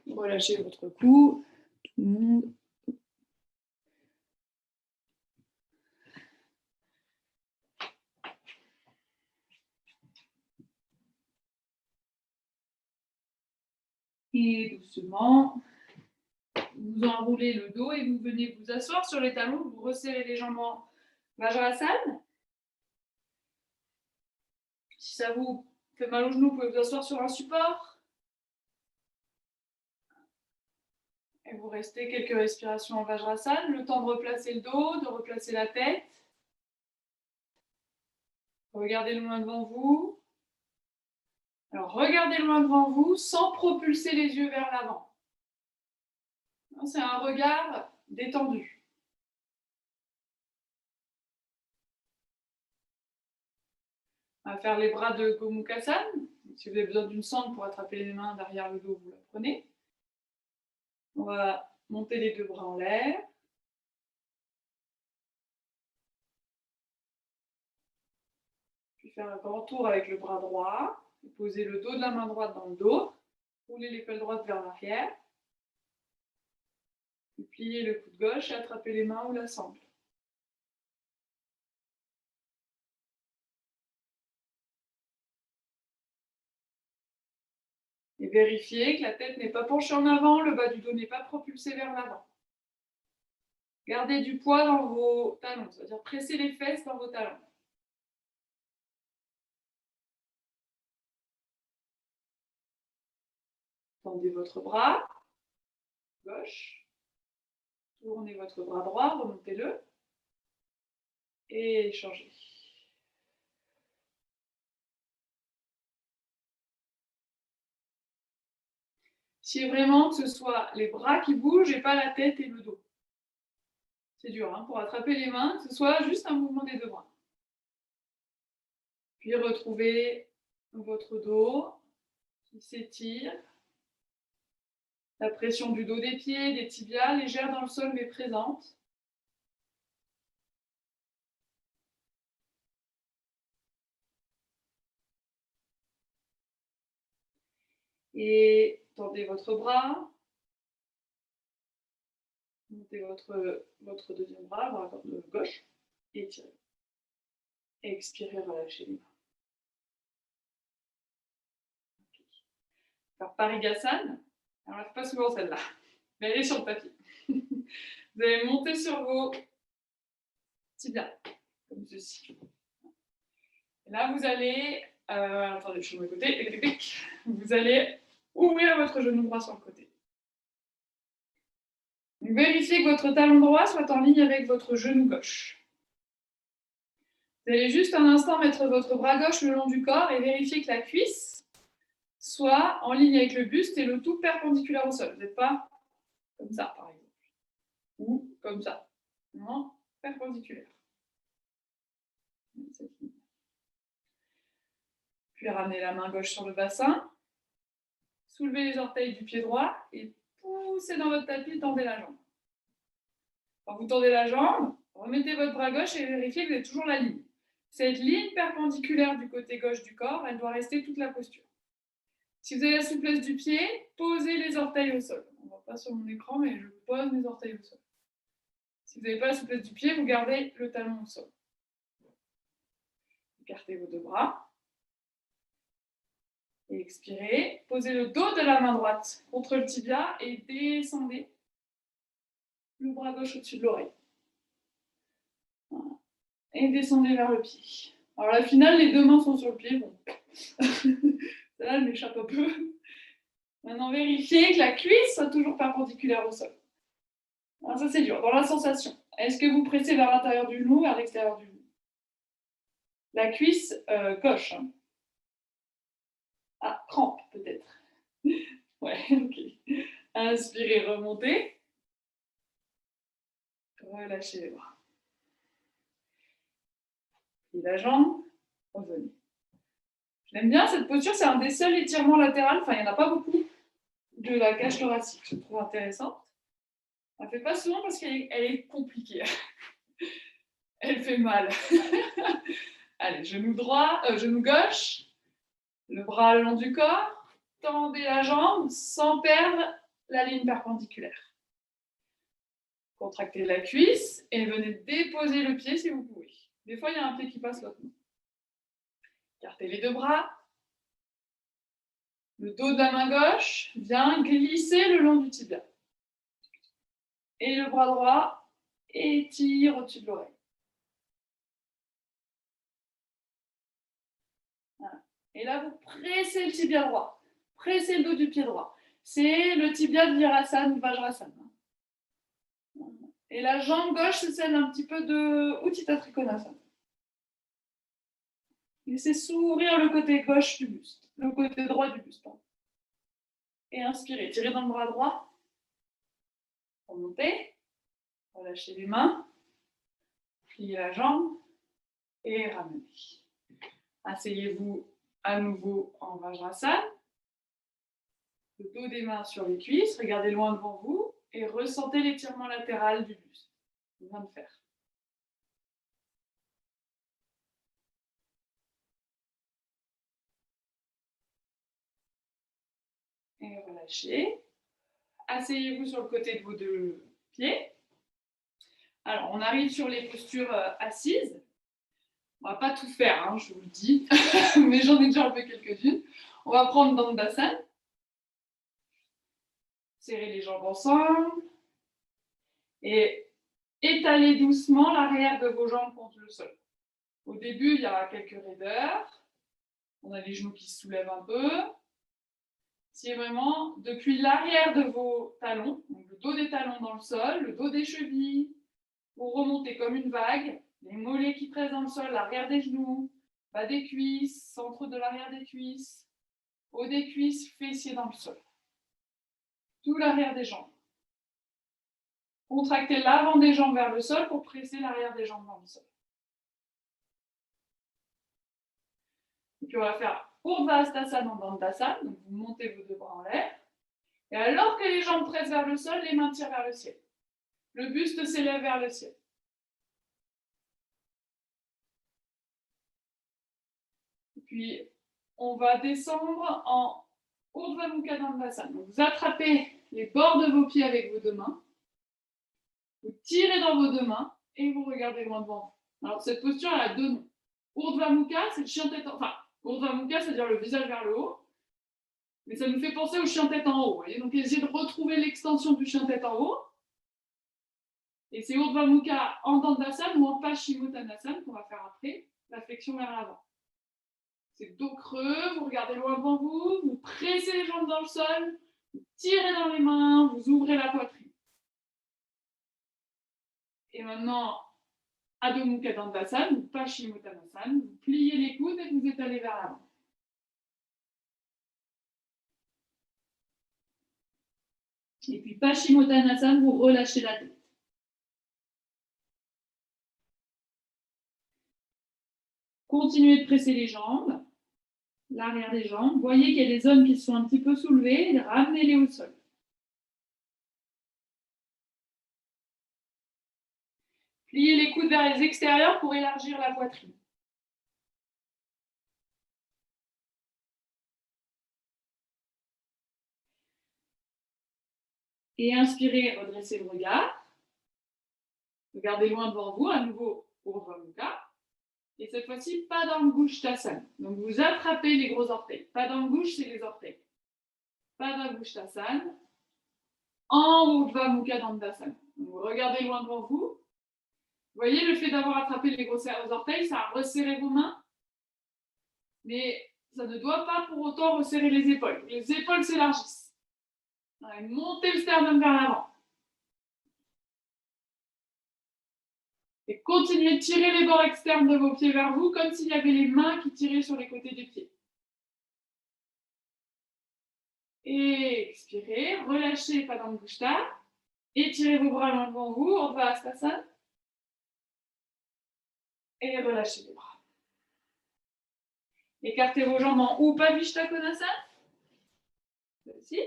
Relâchez votre cou, tout le monde. Et doucement, vous enroulez le dos et vous venez vous asseoir sur les talons, vous resserrez les jambes en Vajrasana. Si ça vous fait mal aux genoux, vous pouvez vous asseoir sur un support. Et vous restez quelques respirations en Vajrasana, le temps de replacer le dos, de replacer la tête. Regardez loin devant vous. Alors, regardez loin devant vous sans propulser les yeux vers l'avant. C'est un regard détendu. On va faire les bras de Gomukhasana. Si vous avez besoin d'une sangle pour attraper les mains derrière le dos, vous la prenez. On va monter les deux bras en l'air. Puis faire un grand tour avec le bras droit. Poser le dos de la main droite dans le dos. Rouler l'épaule droite vers l'arrière. Puis plier le coude gauche et attraper les mains ou la sangle. Et vérifiez que la tête n'est pas penchée en avant, le bas du dos n'est pas propulsé vers l'avant. Gardez du poids dans vos talons, c'est-à-dire pressez les fesses dans vos talons. Tendez votre bras gauche, tournez votre bras droit, remontez-le et changez. Si vraiment que ce soit les bras qui bougent et pas la tête et le dos. C'est dur pour attraper les mains, que ce soit juste un mouvement des deux bras. Puis retrouvez votre dos qui s'étire. La pression du dos des pieds, des tibias, légère dans le sol mais présente. Et tendez votre bras. Montez votre deuxième bras de gauche. Étirez. Expirez, relâchez les mains. Okay. Alors, Parigasana. Alors, elle ne fait pas souvent celle-là, mais elle est sur le papier. Vous allez monter sur vos tibias, comme ceci. Et là, vous allez... attendez, je suis de mon côté. Vous allez ouvrir votre genou droit sur le côté. Donc, vérifiez que votre talon droit soit en ligne avec votre genou gauche. Vous allez juste un instant mettre votre bras gauche le long du corps et vérifier que la cuisse soit en ligne avec le buste et le tout perpendiculaire au sol. Vous n'êtes pas comme ça, par exemple. Ou comme ça. Non, perpendiculaire. Puis ramenez la main gauche sur le bassin. Soulevez les orteils du pied droit et poussez dans votre tapis, tendez la jambe. Quand vous tendez la jambe, remettez votre bras gauche et vérifiez que vous avez toujours la ligne. Cette ligne perpendiculaire du côté gauche du corps, elle doit rester toute la posture. Si vous avez la souplesse du pied, posez les orteils au sol. On ne voit pas sur mon écran, mais je pose mes orteils au sol. Si vous n'avez pas la souplesse du pied, vous gardez le talon au sol. Écartez vos deux bras. Et expirez. Posez le dos de la main droite contre le tibia et descendez le bras gauche au-dessus de l'oreille. Voilà. Et descendez vers le pied. Alors, la finale, les deux mains sont sur le pied. Bon. Là, elle m'échappe un peu. Maintenant, vérifiez que la cuisse soit toujours perpendiculaire au sol. Alors, ça, c'est dur. Dans la sensation, est-ce que vous pressez vers l'intérieur du genou ou vers l'extérieur du genou? La cuisse gauche. Hein. Ah, crampe, peut-être. Ouais, ok. Inspirez, remontez. Relâchez les bras. Et la jambe, revenez. J'aime bien cette posture, c'est un des seuls étirements latéraux, enfin il n'y en a pas beaucoup, de la cage thoracique. Je trouve intéressante. On ne la fait pas souvent parce qu'elle est compliquée. Elle fait mal. Allez, genou droit, genou gauche, le bras le long du corps, tendez la jambe sans perdre la ligne perpendiculaire. Contractez la cuisse et venez déposer le pied si vous pouvez. Des fois, il y a un pied qui passe l'autre. Écartez les deux bras. Le dos de la main gauche vient glisser le long du tibia. Et le bras droit étire au-dessus de l'oreille. Voilà. Et là, vous pressez le tibia droit. Pressez le dos du pied droit. C'est le tibia de Virasana ou Vajrasana. Et la jambe gauche, c'est celle un petit peu de Utthita Trikonasana. Laissez s'ouvrir le côté gauche du buste, le côté droit du buste. Et inspirez, tirez dans le bras droit. Remontez, relâchez les mains, pliez la jambe et ramenez. Asseyez-vous à nouveau en Vajrasana. Le dos des mains sur les cuisses, regardez loin devant vous et ressentez l'étirement latéral du buste. On vient de faire. Et relâchez. Asseyez-vous sur le côté de vos deux pieds. Alors, on arrive sur les postures assises. On ne va pas tout faire, hein, je vous le dis, mais j'en ai déjà un peu quelques-unes. On va prendre Dandasana. Serrez les jambes ensemble. Et étalez doucement l'arrière de vos jambes contre le sol. Au début, il y aura quelques raideurs. On a les genoux qui se soulèvent un peu. C'est vraiment depuis l'arrière de vos talons, donc le dos des talons dans le sol, le dos des chevilles, vous remontez comme une vague, les mollets qui pressent dans le sol, l'arrière des genoux, bas des cuisses, centre de l'arrière des cuisses, haut des cuisses, fessiers dans le sol. Tout l'arrière des jambes. Contractez l'avant des jambes vers le sol pour presser l'arrière des jambes dans le sol. Et puis on va faire Urdhva Hastasana en Dandasana, donc vous montez vos deux bras en l'air. Et alors que les jambes pressent vers le sol, les mains tirent vers le ciel. Le buste s'élève vers le ciel. Et puis, on va descendre en Urdhva Mukha Dandasana. Donc, vous attrapez les bords de vos pieds avec vos deux mains. Vous tirez dans vos deux mains et vous regardez loin devant vous. Alors, cette posture, elle a deux noms. Urdhva Mukha, c'est le chien tête en haut. Enfin, Urdhva Mukha, c'est-à-dire le visage vers le haut. Mais ça nous fait penser au chien tête en haut. Voyez. Donc, essayez de retrouver l'extension du chien tête en haut. Et c'est Urdhva Mukha en Dandasana ou en Paschimottanasana qu'on va faire après, la flexion vers l'avant. C'est dos creux, vous regardez loin devant vous, vous pressez les jambes dans le sol, vous tirez dans les mains, vous ouvrez la poitrine. Et maintenant, Adho Mukha Dandasana ou Paschimottanasana, vous pliez les coudes et vous étalez vers l'avant. Et puis Paschimottanasana, vous relâchez la tête. Continuez de presser les jambes, l'arrière des jambes. Vous voyez qu'il y a des zones qui sont un petit peu soulevées, ramenez-les au sol. Pliez les coudes vers les extérieurs pour élargir la poitrine. Et inspirez, redressez le regard. Regardez loin devant vous, à nouveau Urdhva Mukha. Et cette fois-ci, Padangusthasana. Donc vous attrapez les gros orteils. Padangush, c'est les orteils. Padangusthasana en Urdhva Mukha Dandasana. Donc vous regardez loin devant vous. Vous voyez, le fait d'avoir attrapé les gros orteils, ça a resserré vos mains. Mais ça ne doit pas pour autant resserrer les épaules. Les épaules s'élargissent. Montez le sternum vers l'avant. Et continuez de tirer les bords externes de vos pieds vers vous, comme s'il y avait les mains qui tiraient sur les côtés des pieds. Et expirez, relâchez Padangushtha. Étirez vos bras loin devant vous, Urdhva Hastasana. Et relâchez les bras. Écartez vos jambes en Upavishta Konasana. Ceci.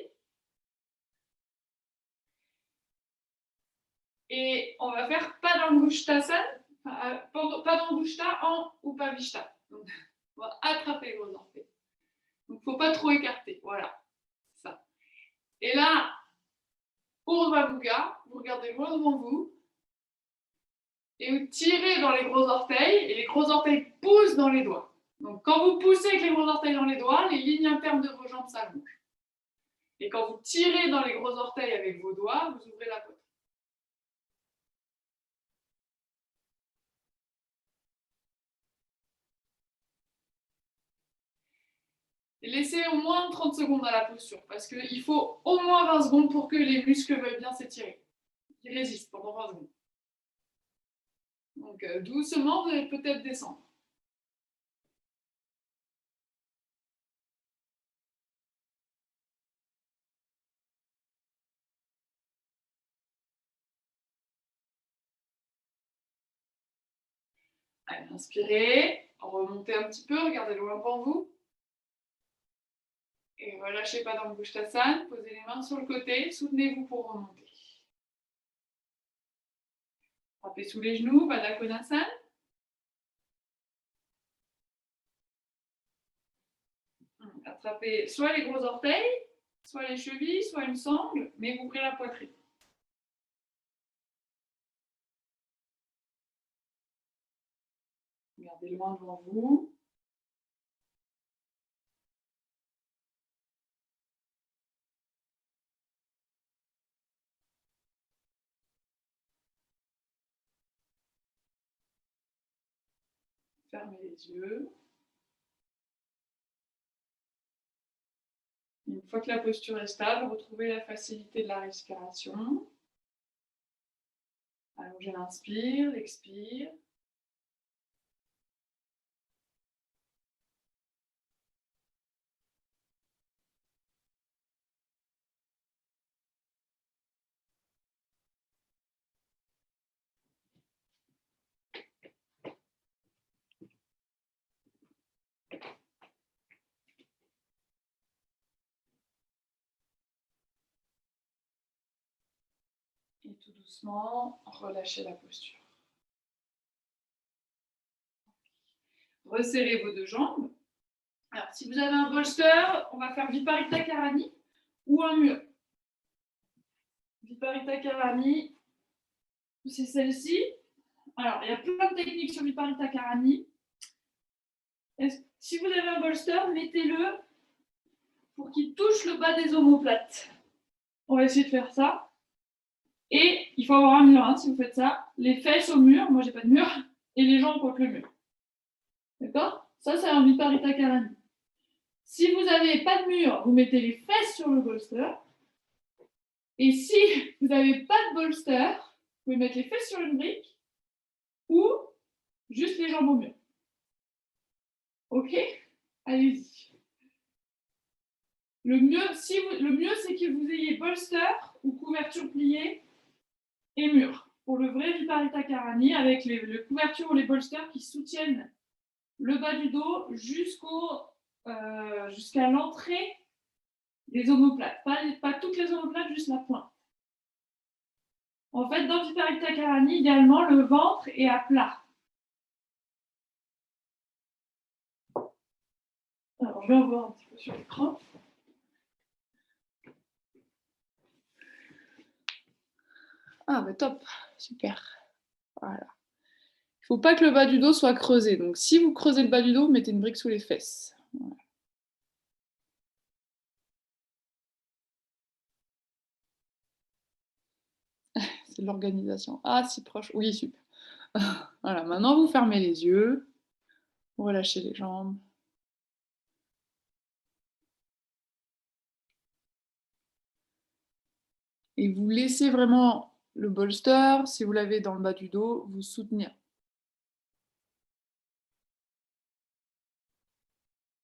Et on va faire Padangusthasana, Padangushtha en Upavishta. Donc, on va attraper les gros orteils. Donc, il ne faut pas trop écarter. Voilà. Ça. Et là, Urdhva Mukha, vous regardez loin devant vous. Et vous tirez dans les gros orteils. Et les gros orteils poussent dans les doigts. Donc, quand vous poussez avec les gros orteils dans les doigts, les lignes internes de vos jambes s'allongent. Et quand vous tirez dans les gros orteils avec vos doigts, vous ouvrez la poitrine. Et laissez au moins 30 secondes dans la posture, parce qu'il faut au moins 20 secondes pour que les muscles veuillent bien s'étirer. Ils résistent pendant 20 secondes. Donc doucement, vous allez peut-être descendre. Allez, inspirez, remontez un petit peu, regardez loin devant vous. Et relâchez pas dans le Padangusthasana, posez les mains sur le côté, soutenez-vous pour remonter. Frappez sous les genoux, Baddha Konasana. Attrapez soit les gros orteils, soit les chevilles, soit une sangle, mais ouvrez la poitrine. Regardez loin devant vous. Fermez les yeux. Une fois que la posture est stable, retrouvez la facilité de la respiration. Allongez l'inspire, l'expire. Et tout doucement, relâchez la posture. Resserrez vos deux jambes. Alors, si vous avez un bolster, on va faire Viparita Karani ou un mur. Viparita Karani, c'est celle-ci. Alors, il y a plein de techniques sur Viparita Karani. Si vous avez un bolster, mettez-le pour qu'il touche le bas des omoplates. On va essayer de faire ça. Et il faut avoir un mur, hein, si vous faites ça. Les fesses au mur, moi j'ai pas de mur, et les jambes contre le mur. D'accord? Ça, c'est un Viparita Karani. Si vous n'avez pas de mur, vous mettez les fesses sur le bolster. Et si vous n'avez pas de bolster, vous pouvez mettre les fesses sur une brique ou juste les jambes au mur. Ok? Allez-y. Le mieux, c'est que vous ayez bolster ou couverture pliée et mur. Pour le vrai Viparita Karani, avec les couvertures ou les bolsters qui soutiennent le bas du dos jusqu'à l'entrée des omoplates. Pas toutes les omoplates, juste la pointe. En fait, dans Viparita Karani, idéalement, le ventre est à plat. Alors, je vais en voir un petit peu sur l'écran. Ah, bah top, super. Voilà. Il ne faut pas que le bas du dos soit creusé. Donc, si vous creusez le bas du dos, mettez une brique sous les fesses. Voilà. C'est de l'organisation. Ah, si proche. Oui, super. Voilà, maintenant vous fermez les yeux. Vous relâchez les jambes. Et vous laissez vraiment le bolster, si vous l'avez dans le bas du dos, vous soutenir.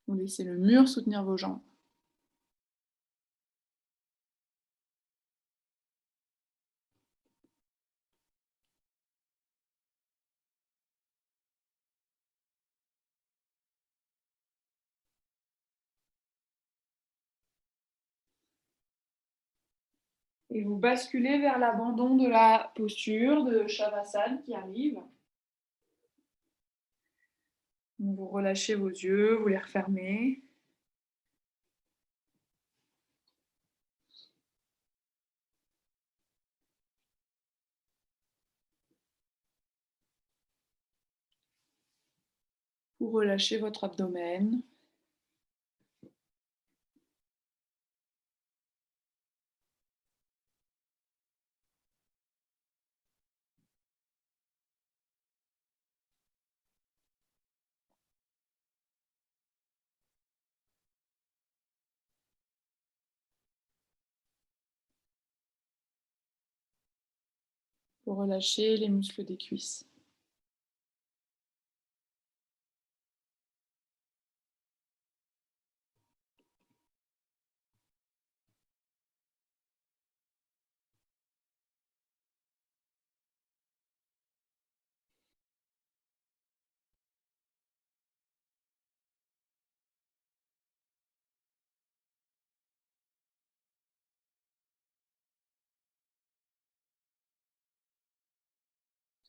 Vous laissez le mur soutenir vos jambes. Et vous basculez vers l'abandon de la posture de Shavasana qui arrive. Vous relâchez vos yeux, vous les refermez. Vous relâchez votre abdomen. Vous relâchez les muscles des cuisses.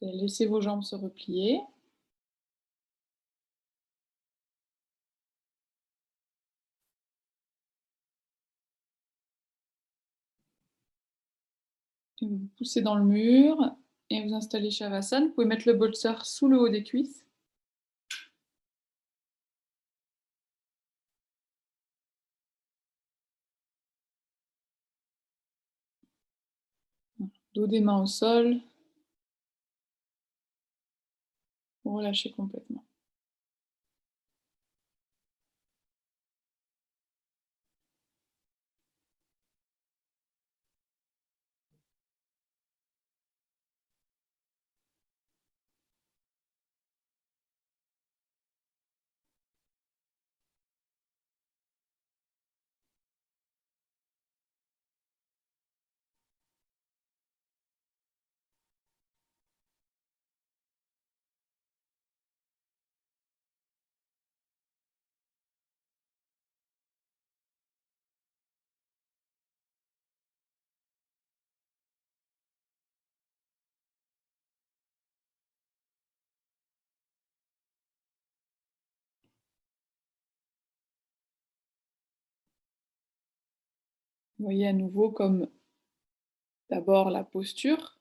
Vous allez laisser vos jambes se replier. Et vous poussez dans le mur et vous installez Shavasana. Vous pouvez mettre le bolster sous le haut des cuisses. Dos des mains au sol. Vous relâchez complètement. Vous voyez à nouveau comme d'abord la posture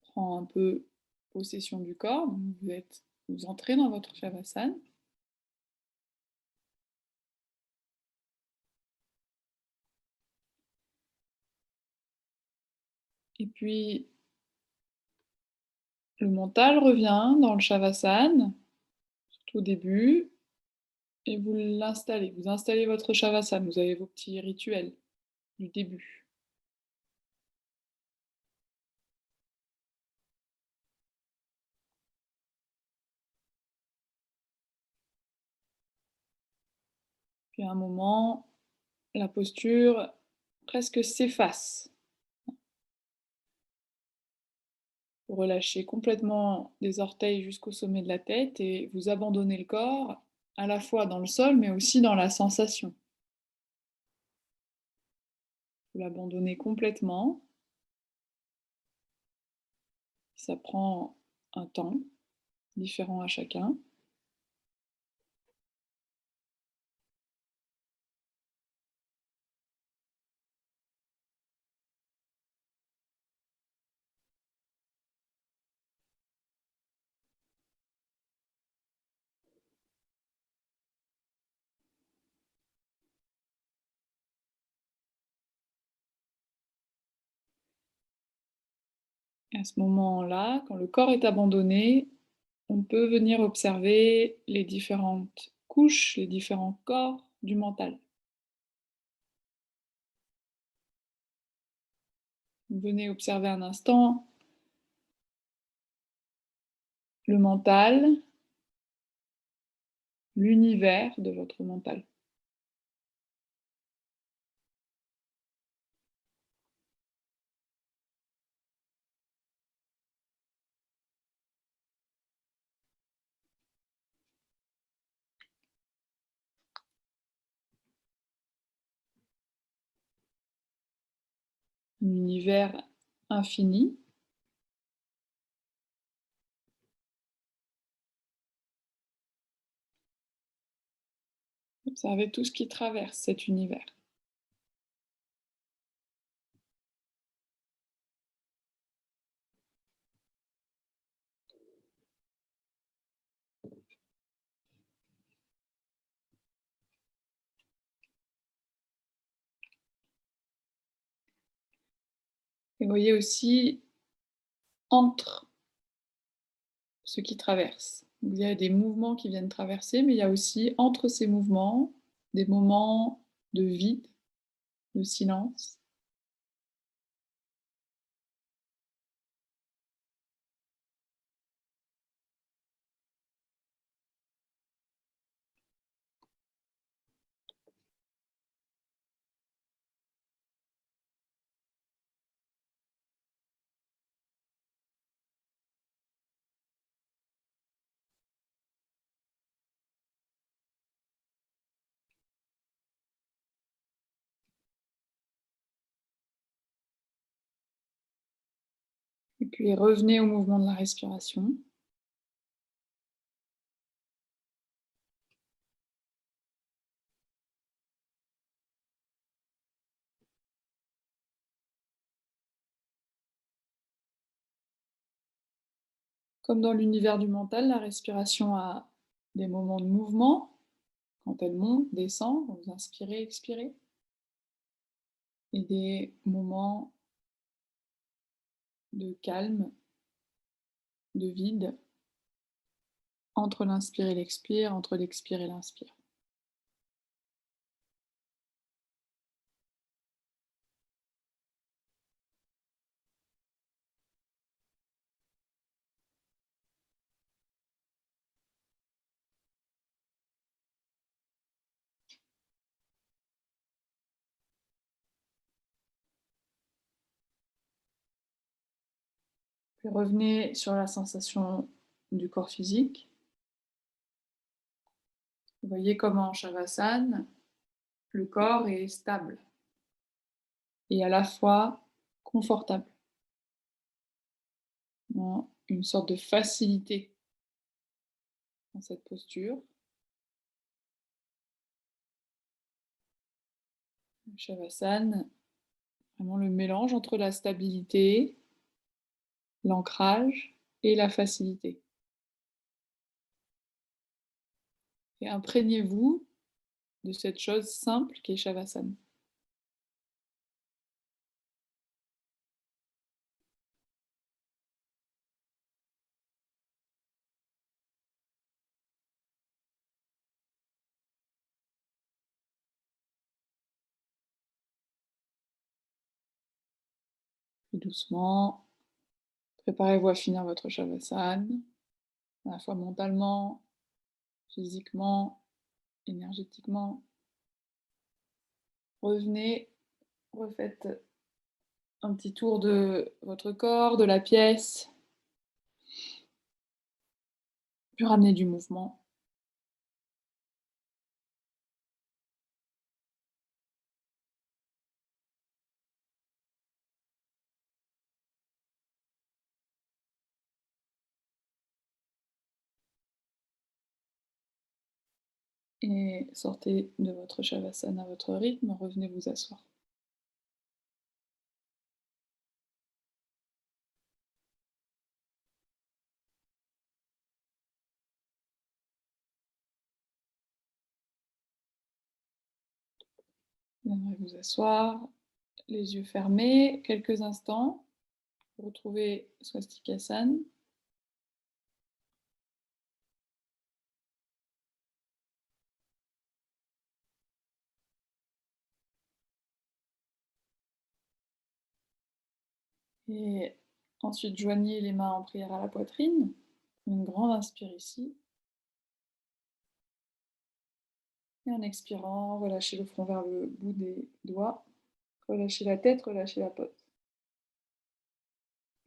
prend un peu possession du corps. Donc vous entrez dans votre Shavasana. Et puis le mental revient dans le Shavasana, surtout au début, et vous l'installez. Vous installez votre Shavasana. Vous avez vos petits rituels du début. Puis à un moment, la posture presque s'efface. Vous relâchez complètement des orteils jusqu'au sommet de la tête et vous abandonnez le corps à la fois dans le sol mais aussi dans la sensation. Vous l'abandonnez complètement. Ça prend un temps différent à chacun. Et à ce moment-là, quand le corps est abandonné, on peut venir observer les différentes couches, les différents corps du mental. Vous venez observer un instant le mental, l'univers de votre mental. Un univers infini. Observez tout ce qui traverse cet univers. Et voyez aussi entre ce qui traverse. Il y a des mouvements qui viennent traverser, mais il y a aussi entre ces mouvements des moments de vide, de silence. Et puis revenez au mouvement de la respiration. Comme dans l'univers du mental, la respiration a des moments de mouvement, quand elle monte, descend, vous inspirez, expirez, et des moments de calme, de vide, entre l'inspire et l'expire, entre l'expire et l'inspire. Puis revenez sur la sensation du corps physique. Vous voyez comment en Shavasana, le corps est stable et à la fois confortable, dans une sorte de facilité dans cette posture. Le Shavasana, vraiment le mélange entre la stabilité, l'ancrage et la facilité. Et imprégnez-vous de cette chose simple qu'est Shavasana. Puis doucement, préparez-vous à finir votre Shavasana, à la fois mentalement, physiquement, énergétiquement. Revenez, refaites un petit tour de votre corps, de la pièce, puis ramenez du mouvement. Et sortez de votre Shavasana à votre rythme, revenez vous asseoir. Vous aimerez vous asseoir, les yeux fermés, quelques instants, retrouvez Swastikasana. Et ensuite, joignez les mains en prière à la poitrine. Une grande inspire ici. Et en expirant, relâchez le front vers le bout des doigts. Relâchez la tête, relâchez la pote.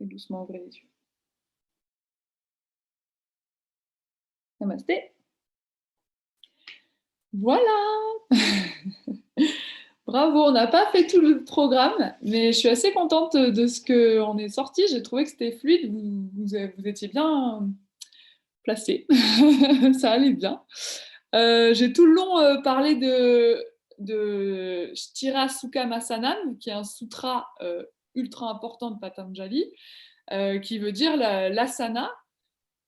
Et doucement, ouvrez les yeux. Namasté. Voilà. Bravo, on n'a pas fait tout le programme, mais je suis assez contente de ce qu'on est sorti. J'ai trouvé que c'était fluide, vous étiez bien placés, ça allait bien. J'ai tout le long parlé de Sthira Sukha Masanam, qui est un sutra ultra important de Patanjali, qui veut dire l'asana.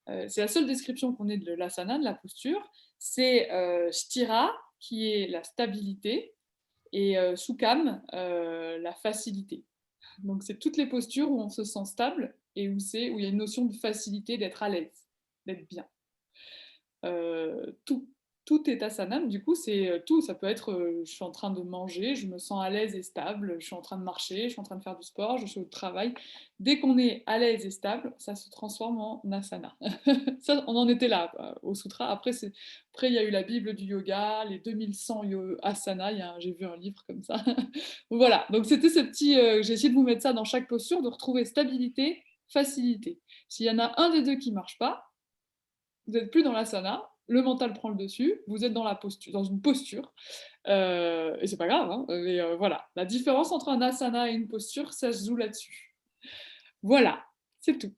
C'est la seule description qu'on ait de l'asana, de la posture. C'est Sthira, qui est la stabilité, et Sukham, la facilité. Donc c'est toutes les postures où on se sent stable et où il y a une notion de facilité, d'être à l'aise, d'être bien. Tout est asanam, du coup, c'est tout. Ça peut être, je suis en train de manger, je me sens à l'aise et stable, je suis en train de marcher, je suis en train de faire du sport, je suis au travail. Dès qu'on est à l'aise et stable, ça se transforme en asana. Ça, on en était là, au sutra. Après, il y a eu la Bible du yoga, les 2100 asanas, j'ai vu un livre comme ça. Voilà, donc c'était ce petit... j'ai essayé de vous mettre ça dans chaque posture, de retrouver stabilité, facilité. S'il y en a un des deux qui ne marche pas, vous n'êtes plus dans l'asana, le mental prend le dessus, vous êtes dans une posture, et c'est pas grave, hein, mais voilà. La différence entre un asana et une posture, ça se joue là-dessus. Voilà, c'est tout.